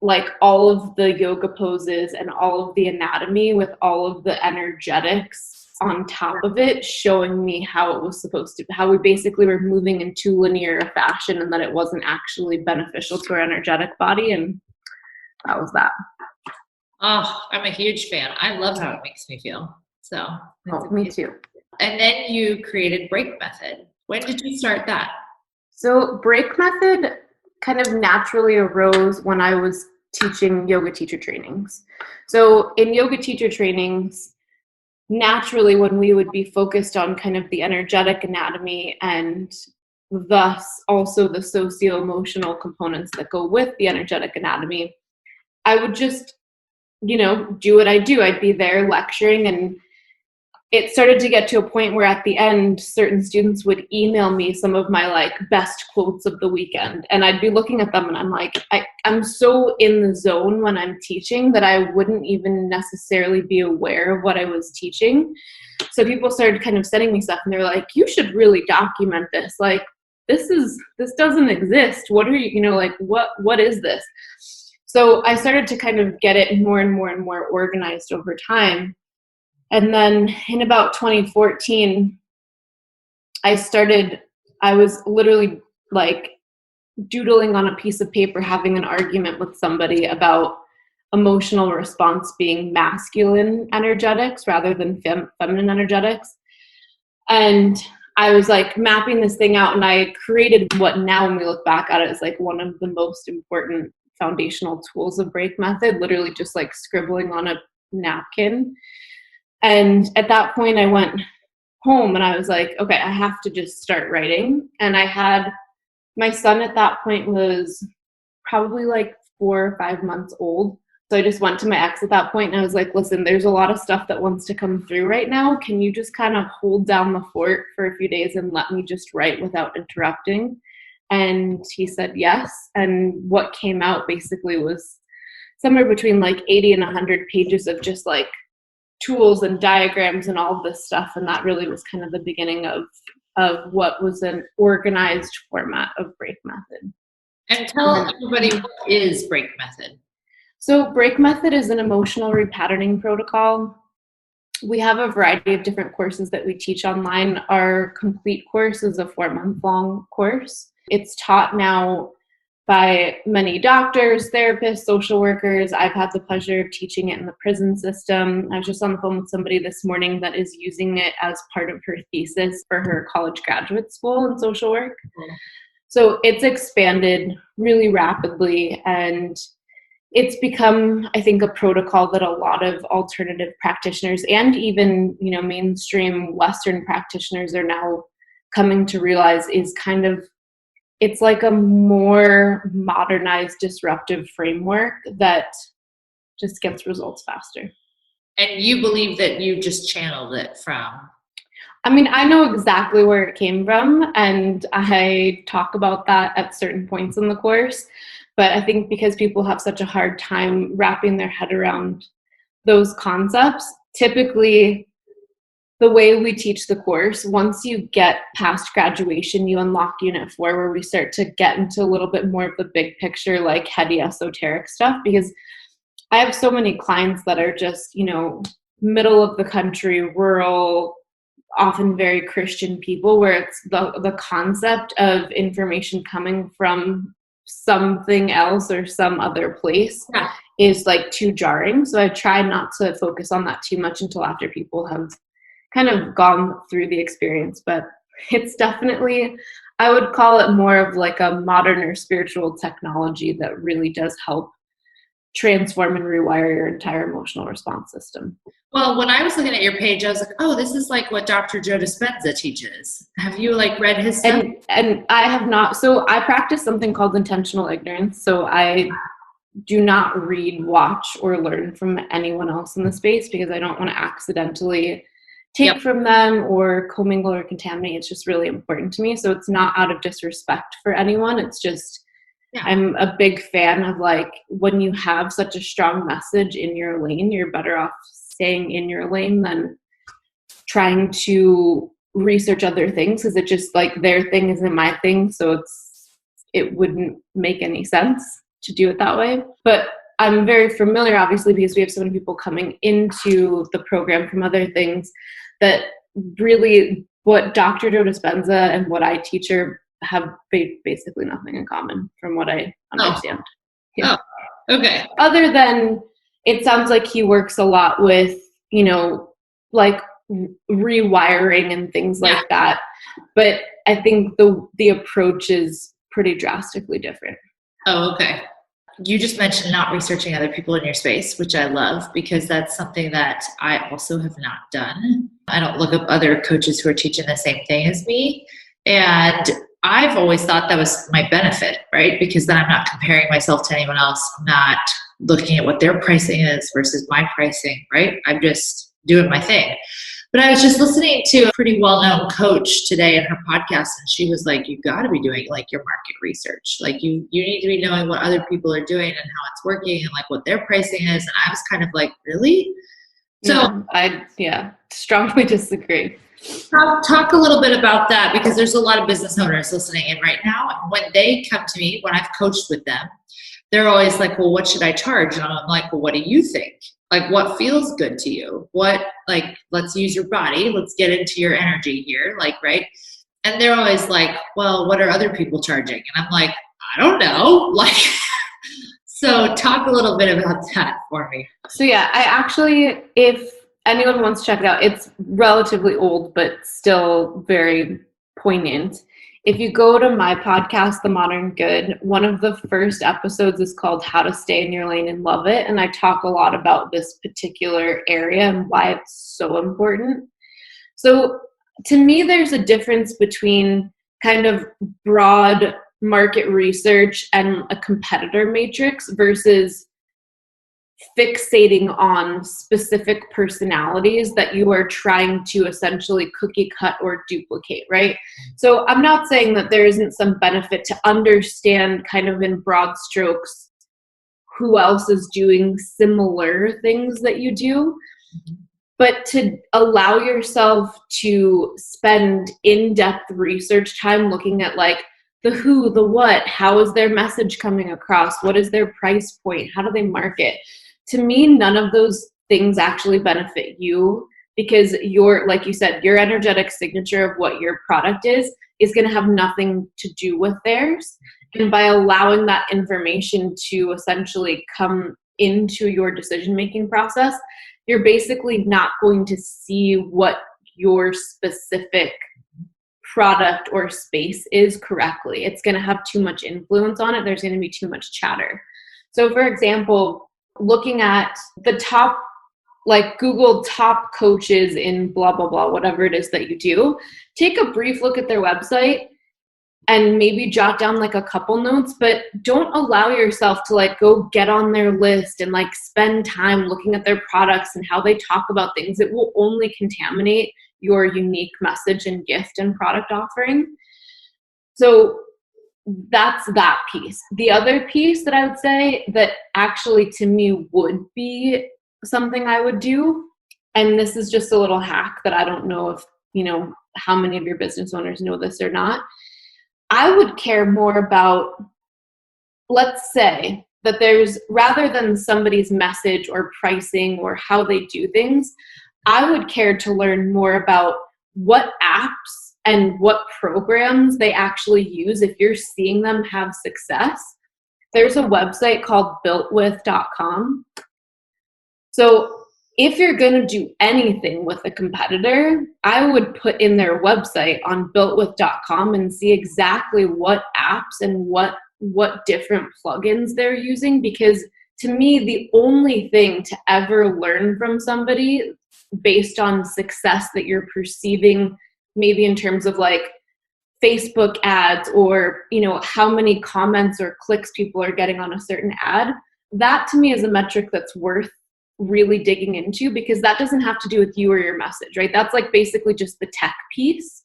like all of the yoga poses and all of the anatomy with all of the energetics on top of it, showing me how it was supposed to, how we basically were moving in too linear a fashion and that it wasn't actually beneficial to our energetic body. And that was that. Oh, I'm a huge fan. I love how it makes me feel. So, Me too. And then you created Break Method. When did you start that? So Break Method kind of naturally arose when I was teaching yoga teacher trainings. So in yoga teacher trainings, naturally when we would be focused on kind of the energetic anatomy and thus also the socio-emotional components that go with the energetic anatomy, I would just, do what I do. I'd be there lecturing, and it started to get to a point where at the end, certain students would email me some of my like best quotes of the weekend. And I'd be looking at them and I'm like, I'm so in the zone when I'm teaching that I wouldn't even necessarily be aware of what I was teaching. So people started kind of sending me stuff and they're like, you should really document this. Like, this doesn't exist. What are you, like, what is this? So I started to kind of get it more and more and more organized over time. And then in about 2014, I was literally like doodling on a piece of paper, having an argument with somebody about emotional response being masculine energetics rather than feminine energetics. And I was like mapping this thing out, and I created what now when we look back at it is like one of the most important foundational tools of Break Method, literally just like scribbling on a napkin. And at that point I went home and I was like, okay, I have to just start writing. And I had, my son at that point was probably like 4 or 5 months old. So I just went to my ex at that point and I was like, listen, there's a lot of stuff that wants to come through right now. Can you just kind of hold down the fort for a few days and let me just write without interrupting? And he said yes. And what came out basically was somewhere between like 80 and 100 pages of just like tools and diagrams and all of this stuff. And that really was kind of the beginning of what was an organized format of Break Method. And tell everybody, what is Break Method? So Break Method is an emotional repatterning protocol. We have a variety of different courses that we teach online. Our complete course is a 4-month-long course. It's taught now by many doctors, therapists, social workers. I've had the pleasure of teaching it in the prison system. I was just on the phone with somebody this morning that is using it as part of her thesis for her college graduate school in social work. Mm-hmm. So it's expanded really rapidly, and it's become, I think, a protocol that a lot of alternative practitioners and even, mainstream Western practitioners are now coming to realize is kind of, it's like a more modernized, disruptive framework that just gets results faster. And you believe that you just channeled it from? I mean, I know exactly where it came from, and I talk about that at certain points in the course. But I think because people have such a hard time wrapping their head around those concepts, typically the way we teach the course, once you get past graduation, you unlock Unit 4, where we start to get into a little bit more of the big picture, like heady esoteric stuff, because I have so many clients that are just, middle of the country, rural, often very Christian people, where it's the concept of information coming from something else or some other place is like too jarring. So I try not to focus on that too much until after people have kind of gone through the experience. But it's definitely, I would call it more of like a modern or spiritual technology that really does help transform and rewire your entire emotional response system. Well, when I was looking at your page, I was like, oh, this is like what Dr. Joe Dispenza teaches. Have you like read his stuff? And I have not. So I practice something called intentional ignorance. So I do not read, watch, or learn from anyone else in the space because I don't want to accidentally take from them or commingle or contaminate. It's just really important to me. So it's not out of disrespect for anyone. It's just Yeah. I'm a big fan of like when you have such a strong message in your lane, you're better off staying in your lane than trying to research other things, because it just like their thing isn't my thing. So it wouldn't make any sense to do it that way. But I'm very familiar, obviously, because we have so many people coming into the program from other things, that really what Dr. Joe Dispenza and what I teach her have basically nothing in common from what I understand. Oh. Yeah. Oh, okay. Other than it sounds like he works a lot with, like rewiring and things like that. But I think the approach is pretty drastically different. Oh, okay. You just mentioned not researching other people in your space, which I love because that's something that I also have not done. I don't look up other coaches who are teaching the same thing as me. And I've always thought that was my benefit, right? Because then I'm not comparing myself to anyone else, I'm not looking at what their pricing is versus my pricing, right? I'm just doing my thing. But I was just listening to a pretty well-known coach today in her podcast, and she was like, you got to be doing like your market research. Like you need to be knowing what other people are doing and how it's working and like what their pricing is. And I was kind of like, really? So no, I strongly disagree. Talk a little bit about that, because there's a lot of business owners listening in right now. And when they come to me, when I've coached with them, they're always like, well, what should I charge? And I'm like, well, what do you think? Like, what feels good to you? Let's use your body. Let's get into your energy here. Like, right. And they're always like, well, what are other people charging? And I'm like, I don't know. Like, so talk a little bit about that for me. So yeah, I actually, if anyone wants to check it out, it's relatively old, but still very poignant. If you go to my podcast, The Modern Good, one of the first episodes is called How to Stay in Your Lane and Love It. And I talk a lot about this particular area and why it's so important. So to me, there's a difference between kind of broad market research and a competitor matrix versus fixating on specific personalities that you are trying to essentially cookie cut or duplicate, right? So I'm not saying that there isn't some benefit to understand kind of in broad strokes who else is doing similar things that you do, but to allow yourself to spend in-depth research time looking at like the who, the what, how is their message coming across, what is their price point, how do they market? To me, none of those things actually benefit you, because like you said, your energetic signature of what your product is going to have nothing to do with theirs. And by allowing that information to essentially come into your decision-making process, you're basically not going to see what your specific product or space is correctly. It's going to have too much influence on it. There's going to be too much chatter. So for example, looking at the top, like Google top coaches in blah, blah, blah, whatever it is that you do, take a brief look at their website and maybe jot down like a couple notes, but don't allow yourself to like go get on their list and like spend time looking at their products and how they talk about things. It will only contaminate your unique message and gift and product offering. So that's that piece. The other piece that I would say that actually to me would be something I would do, and this is just a little hack that I don't know if, how many of your business owners know this or not. I would care more about, let's say that there's, rather than somebody's message or pricing or how they do things, I would care to learn more about what apps and what programs they actually use if you're seeing them have success. There's a website called builtwith.com. So if you're going to do anything with a competitor, I would put in their website on builtwith.com and see exactly what apps and what different plugins they're using, because to me, the only thing to ever learn from somebody based on success that you're perceiving, maybe in terms of like Facebook ads or, how many comments or clicks people are getting on a certain ad, that to me is a metric that's worth really digging into, because that doesn't have to do with you or your message, right? That's like basically just the tech piece.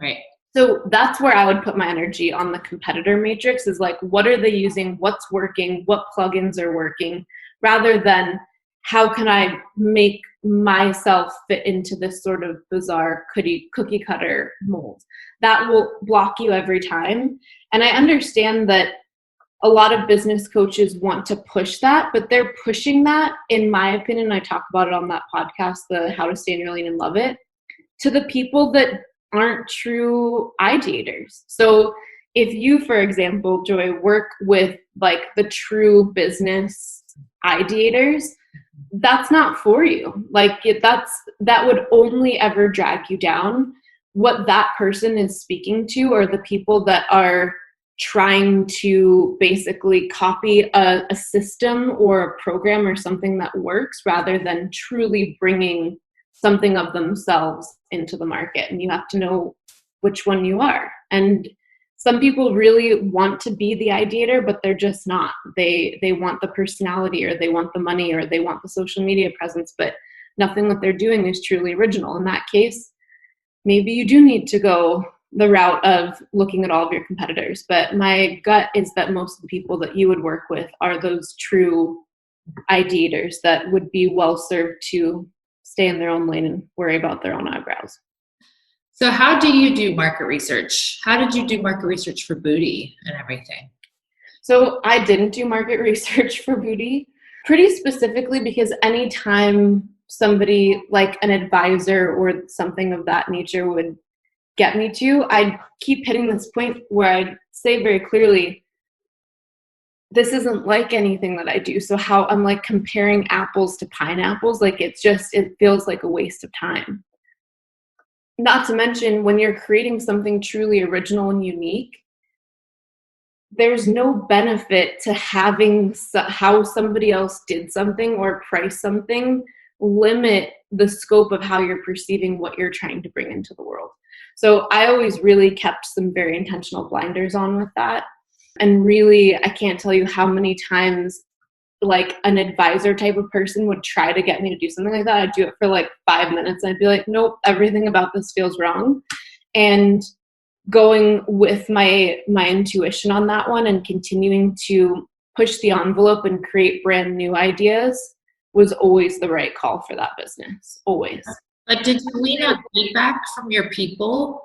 Right. So that's where I would put my energy on the competitor matrix, is like, what are they using? What's working? What plugins are working? Rather than how can I make myself fit into this sort of bizarre cookie cutter mold. That will block you every time. And I understand that a lot of business coaches want to push that, but they're pushing that, in my opinion, I talk about it on that podcast, the How to Stay in Your Lane and Love It, to the people that aren't true ideators. So if you, for example, Joy, work with like the true business ideators, that's not for you. Like that would only ever drag you down. What that person is speaking to are the people that are trying to basically copy a system or a program or something that works, rather than truly bringing something of themselves into the market. And you have to know which one you are. And some people really want to be the ideator, but they're just not. They want the personality, or they want the money, or they want the social media presence, but nothing that they're doing is truly original. In that case, maybe you do need to go the route of looking at all of your competitors. But my gut is that most of the people that you would work with are those true ideators that would be well served to stay in their own lane and worry about their own eyebrows. So how do you do market research? How did you do market research for Buti and everything? So I didn't do market research for Buti, pretty specifically because anytime somebody like an advisor or something of that nature would get me to, I'd keep hitting this point where I'd say very clearly, this isn't like anything that I do. So how I'm like comparing apples to pineapples, like it feels like a waste of time. Not to mention, when you're creating something truly original and unique, there's no benefit to having how somebody else did something or price something limit the scope of how you're perceiving what you're trying to bring into the world. So I always really kept some very intentional blinders on with that. And really, I can't tell you how many times like an advisor type of person would try to get me to do something like that. I'd do it for like 5 minutes and I'd be like, nope, everything about this feels wrong. And going with my intuition on that one and continuing to push the envelope and create brand new ideas was always the right call for that business, always. But did you lean on feedback from your people?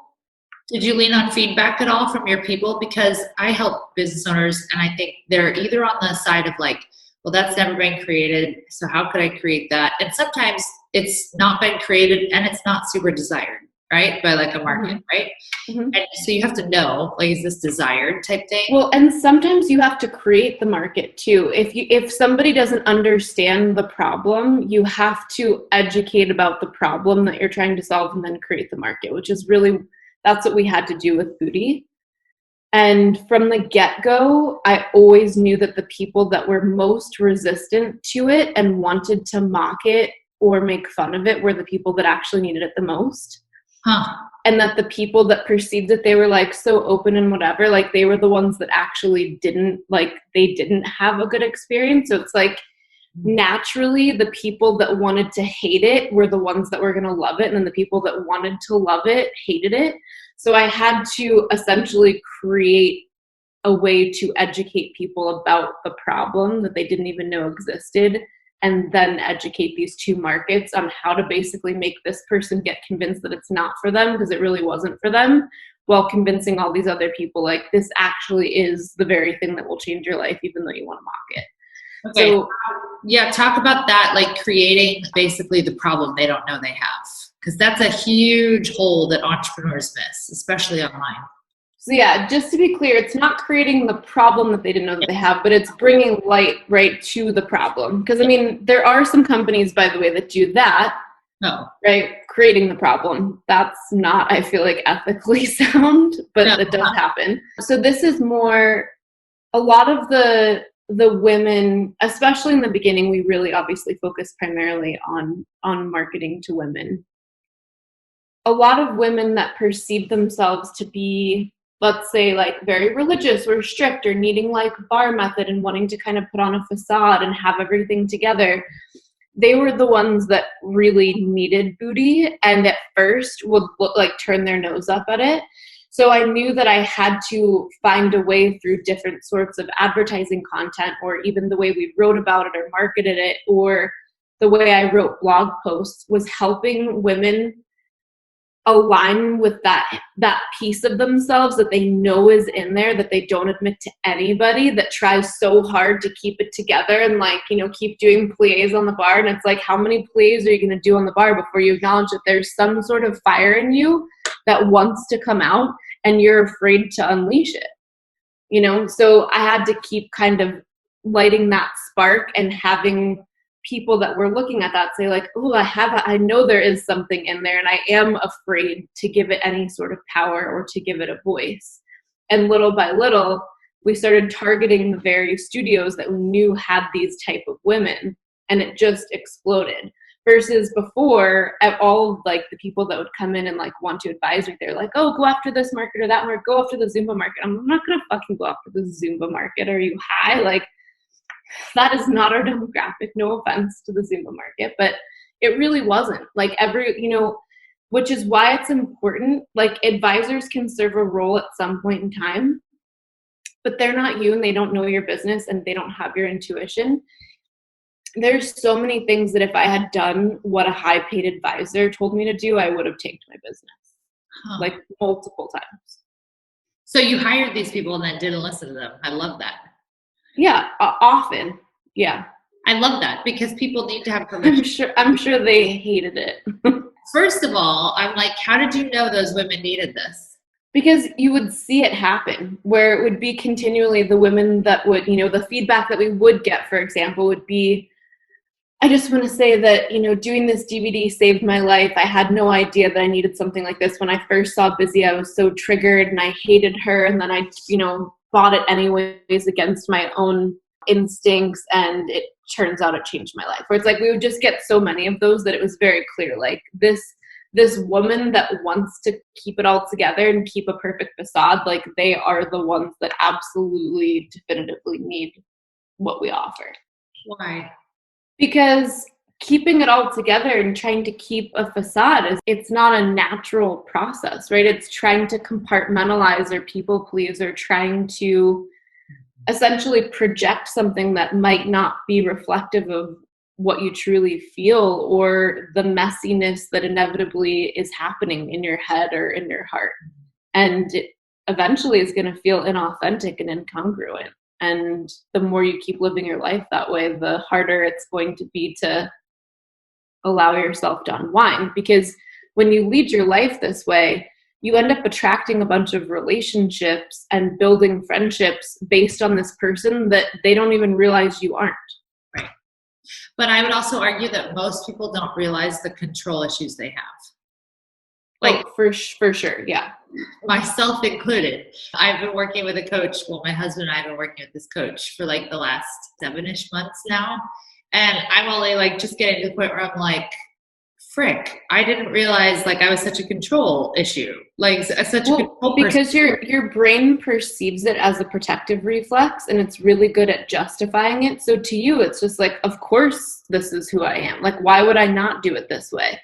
Did you lean on feedback at all from your people? Because I help business owners, and I think they're either on the side of like, well, that's never been created, so how could I create that? And sometimes it's not been created and it's not super desired, right? By like a market, right? Mm-hmm. And so you have to know, like, is this desired type thing? Well, and sometimes you have to create the market too. If somebody doesn't understand the problem, you have to educate about the problem that you're trying to solve and then create the market, which is really, that's what we had to do with Buti. And from the get-go, I always knew that the people that were most resistant to it and wanted to mock it or make fun of it were the people that actually needed it the most. And that the people that perceived that they were like so open and whatever, like they were the ones that actually didn't have a good experience. So it's like naturally the people that wanted to hate it were the ones that were going to love it. And then the people that wanted to love it hated it. So I had to essentially create a way to educate people about the problem that they didn't even know existed, and then educate these two markets on how to basically make this person get convinced that it's not for them because it really wasn't for them, while convincing all these other people like this actually is the very thing that will change your life even though you want to mock it. Okay. So yeah, talk about that, like creating basically the problem they don't know they have. Because that's a huge hole that entrepreneurs miss, especially online. So yeah, just to be clear, it's not creating the problem that they didn't know that they have, but it's bringing light right to the problem. Because I mean, there are some companies, by the way, that do that. No. Right? Creating the problem. That's not, I feel like, ethically sound, but it does happen. So this is more, a lot of the women, especially in the beginning, we really obviously focus primarily on marketing to women. A lot of women that perceive themselves to be, let's say, like very religious or strict or needing like bar method and wanting to kind of put on a facade and have everything together, they were the ones that really needed Buti and at first would turn their nose up at it. So I knew that I had to find a way through different sorts of advertising content, or even the way we wrote about it or marketed it, or the way I wrote blog posts, was helping women align with that piece of themselves that they know is in there, that they don't admit to anybody, that tries so hard to keep it together and, like, you know, keep doing plies on the bar. And it's like, how many plies are you going to do on the bar before you acknowledge that there's some sort of fire in you that wants to come out and you're afraid to unleash it, you know? So I had to keep kind of lighting that spark and having people that were looking at that say, like, oh, I know there is something in there, and I am afraid to give it any sort of power or to give it a voice. And little by little, we started targeting the various studios that we knew had these type of women, and it just exploded. Versus before, at all of, like, the people that would come in and, like, want to advise me, they're like, oh, go after this market or that market, go after the Zumba market. I'm not gonna fucking go after the Zumba market. Are you high? Like, that is not our demographic. No offense to the Zumba market, but it really wasn't. Like, you know, which is why it's important. Like, advisors can serve a role at some point in time, but they're not you, and they don't know your business, and they don't have your intuition. There's so many things that if I had done what a high paid advisor told me to do, I would have taken my business, like, multiple times. So you hired these people and then didn't listen to them. I love that. Yeah, often. Yeah. I love that, because people need to have permission. I'm sure they hated it. First of all, I'm like, how did you know those women needed this? Because you would see it happen, where it would be continually the women that would, you know, the feedback that we would get, for example, would be, I just want to say that, you know, doing this DVD saved my life. I had no idea that I needed something like this. When I first saw Bizzie, I was so triggered and I hated her. And then I, you know, bought it anyways against my own instincts, and it turns out it changed my life. Where it's like, we would just get so many of those that it was very clear, like, this woman that wants to keep it all together and keep a perfect facade, like, they are the ones that absolutely definitively need what we offer. Why? Because keeping it all together and trying to keep a facade it's not a natural process, right? It's trying to compartmentalize or people please, or trying to essentially project something that might not be reflective of what you truly feel, or the messiness that inevitably is happening in your head or in your heart. And it eventually is going to feel inauthentic and incongruent. And the more you keep living your life that way, the harder it's going to be to allow yourself to unwind. Because when you lead your life this way, you end up attracting a bunch of relationships and building friendships based on this person that they don't even realize you aren't. Right. But I would also argue that most people don't realize the control issues they have. Like, for sure, yeah. Myself included. I've been working with a coach. Well, my husband and I have been working with this coach for like the last 7-ish months now. And I'm only like just getting to the point where I'm like, frick, I didn't realize like I was such a control issue. Like such a control because your brain perceives it as a protective reflex, and it's really good at justifying it. So to you, it's just like, of course, this is who I am. Like, why would I not do it this way?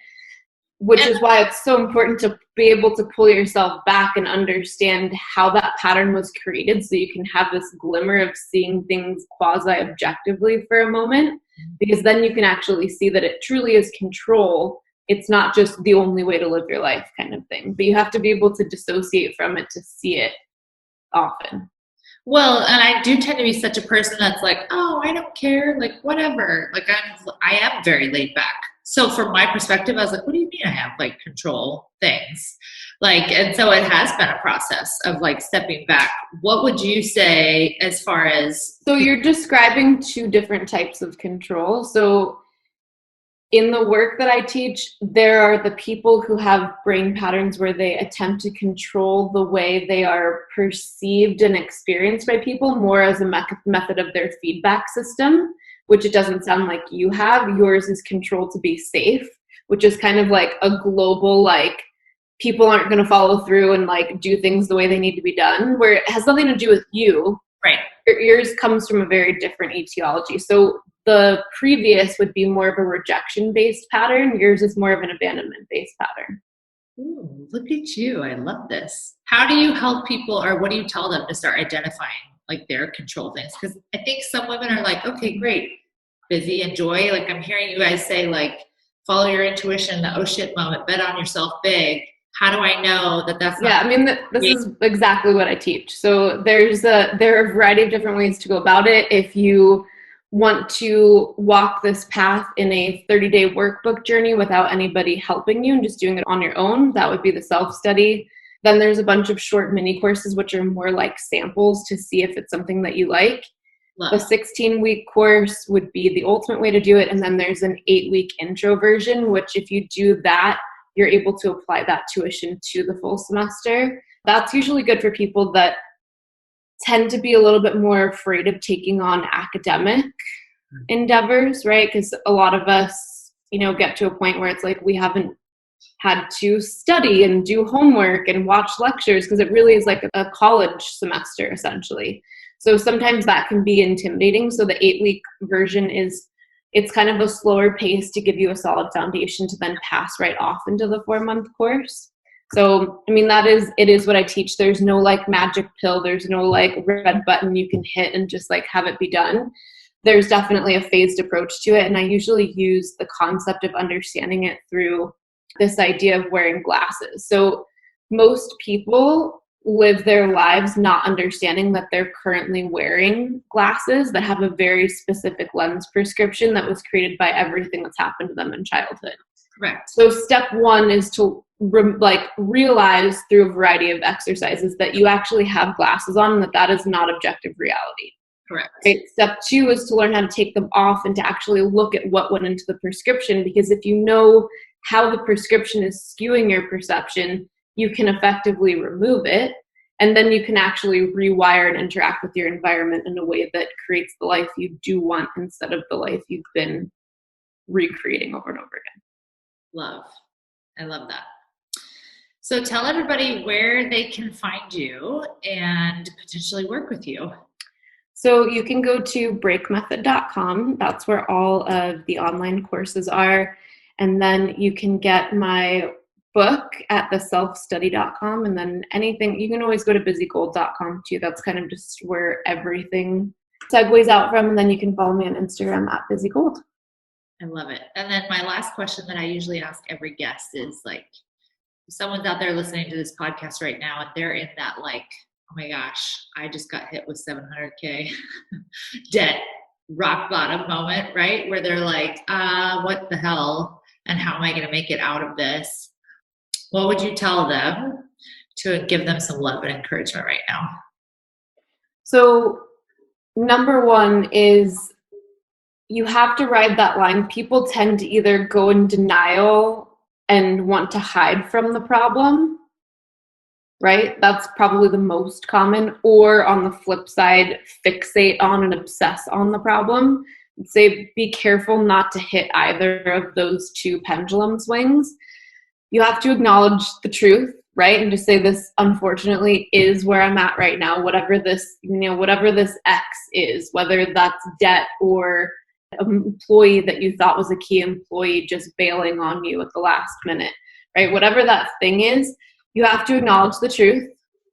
Which is why it's so important to be able to pull yourself back and understand how that pattern was created, so you can have this glimmer of seeing things quasi-objectively for a moment, because then you can actually see that it truly is control. It's not just the only way to live your life kind of thing, but you have to be able to dissociate from it to see it often. Well, and I do tend to be such a person that's like, oh, I don't care, like whatever. Like I am very laid back. So from my perspective, I was like, what do you mean I have like control things? Like, and so it has been a process of like stepping back. What would you say as far as? So you're describing two different types of control. So in the work that I teach, there are the people who have brain patterns where they attempt to control the way they are perceived and experienced by people more as a method of their feedback system, which it doesn't sound like you have. Yours is control to be safe, which is kind of like a global, like, people aren't going to follow through and like do things the way they need to be done, where it has nothing to do with you. Right. Yours comes from a very different etiology. So the previous would be more of a rejection-based pattern. Yours is more of an abandonment-based pattern. Ooh, look at you. I love this. How do you help people, or what do you tell them to start identifying like their control things? Because I think some women are like, okay, great, busy, enjoy. Like I'm hearing you guys say, like, follow your intuition, the oh shit moment, bet on yourself big. How do I know that that's Yeah, not I mean, this is exactly what I teach. So there are a variety of different ways to go about it. If you want to walk this path in a 30-day workbook journey without anybody helping you and just doing it on your own, that would be the self-study. Then there's a bunch of short mini courses, which are more like samples to see if it's something that you like. The 16-week course would be the ultimate way to do it. And then there's an 8-week intro version, which if you do that, you're able to apply that tuition to the full semester. That's usually good for people that tend to be a little bit more afraid of taking on academic endeavors, right? Because a lot of us, get to a point where it's like we haven't had to study and do homework and watch lectures because it really is like a college semester essentially. So sometimes that can be intimidating. So the 8-week version it's kind of a slower pace to give you a solid foundation to then pass right off into the 4-month course. So, I mean, it is what I teach. There's no like magic pill. There's no like red button you can hit and just like have it be done. There's definitely a phased approach to it. And I usually use the concept of understanding it through this idea of wearing glasses. So most people live their lives not understanding that they're currently wearing glasses that have a very specific lens prescription that was created by everything that's happened to them in childhood. Correct. So step one is to realize through a variety of exercises that you actually have glasses on and that is not objective reality. Correct. Right? Step two is to learn how to take them off and to actually look at what went into the prescription, because if you know how the prescription is skewing your perception, you can effectively remove it. And then you can actually rewire and interact with your environment in a way that creates the life you do want instead of the life you've been recreating over and over again. Love. I love that. So tell everybody where they can find you and potentially work with you. So you can go to breakmethod.com. That's where all of the online courses are. And then you can get my book at theselfstudy.com. And then anything, you can always go to buzziegold.com too. That's kind of just where everything segues out from. And then you can follow me on Instagram at Bizzie Gold. I love it. And then my last question that I usually ask every guest is like, if someone's out there listening to this podcast right now and they're in that like, oh my gosh, I just got hit with $700K debt, rock bottom moment, right? Where they're like, what the hell? And how am I going to make it out of this? What would you tell them to give them some love and encouragement right now? So number one is you have to ride that line. People tend to either go in denial and want to hide from the problem, right? That's probably the most common. Or on the flip side, fixate on and obsess on the problem. I'd say be careful not to hit either of those two pendulum swings. You have to acknowledge the truth, right? And just say, this unfortunately is where I'm at right now. Whatever this X is, whether that's debt or an employee that you thought was a key employee just bailing on you at the last minute, right? Whatever that thing is, you have to acknowledge the truth.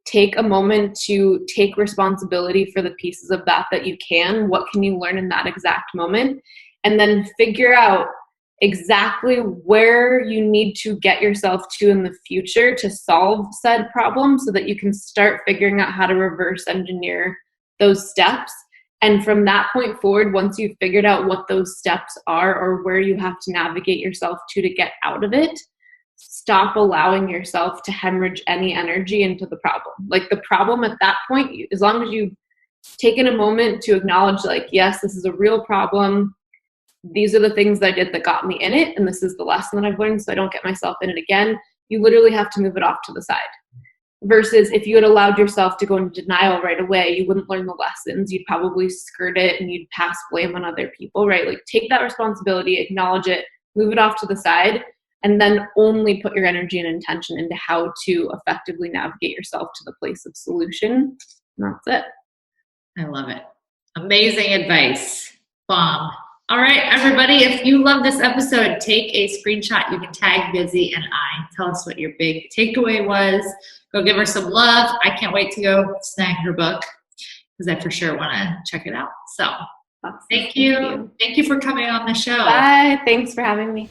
Take a moment to take responsibility for the pieces of that you can. What can you learn in that exact moment? And then figure out exactly where you need to get yourself to in the future to solve said problem so that you can start figuring out how to reverse engineer those steps. And from that point forward, once you've figured out what those steps are or where you have to navigate yourself to get out of it, stop allowing yourself to hemorrhage any energy into the problem. Like the problem at that point, as long as you've taken a moment to acknowledge, like, yes, this is a real problem. These are the things that I did that got me in it. And this is the lesson that I've learned so I don't get myself in it again. You literally have to move it off to the side. Versus if you had allowed yourself to go into denial right away, you wouldn't learn the lessons. You'd probably skirt it and you'd pass blame on other people, right? Like take that responsibility, acknowledge it, move it off to the side, and then only put your energy and intention into how to effectively navigate yourself to the place of solution. And that's it. I love it. Amazing advice. Bomb. All right, everybody, if you love this episode, take a screenshot. You can tag Bizzie and I. Tell us what your big takeaway was. Go give her some love. I can't wait to go snag her book because I for sure want to check it out. So Awesome. thank you. Thank you for coming on the show. Bye. Thanks for having me.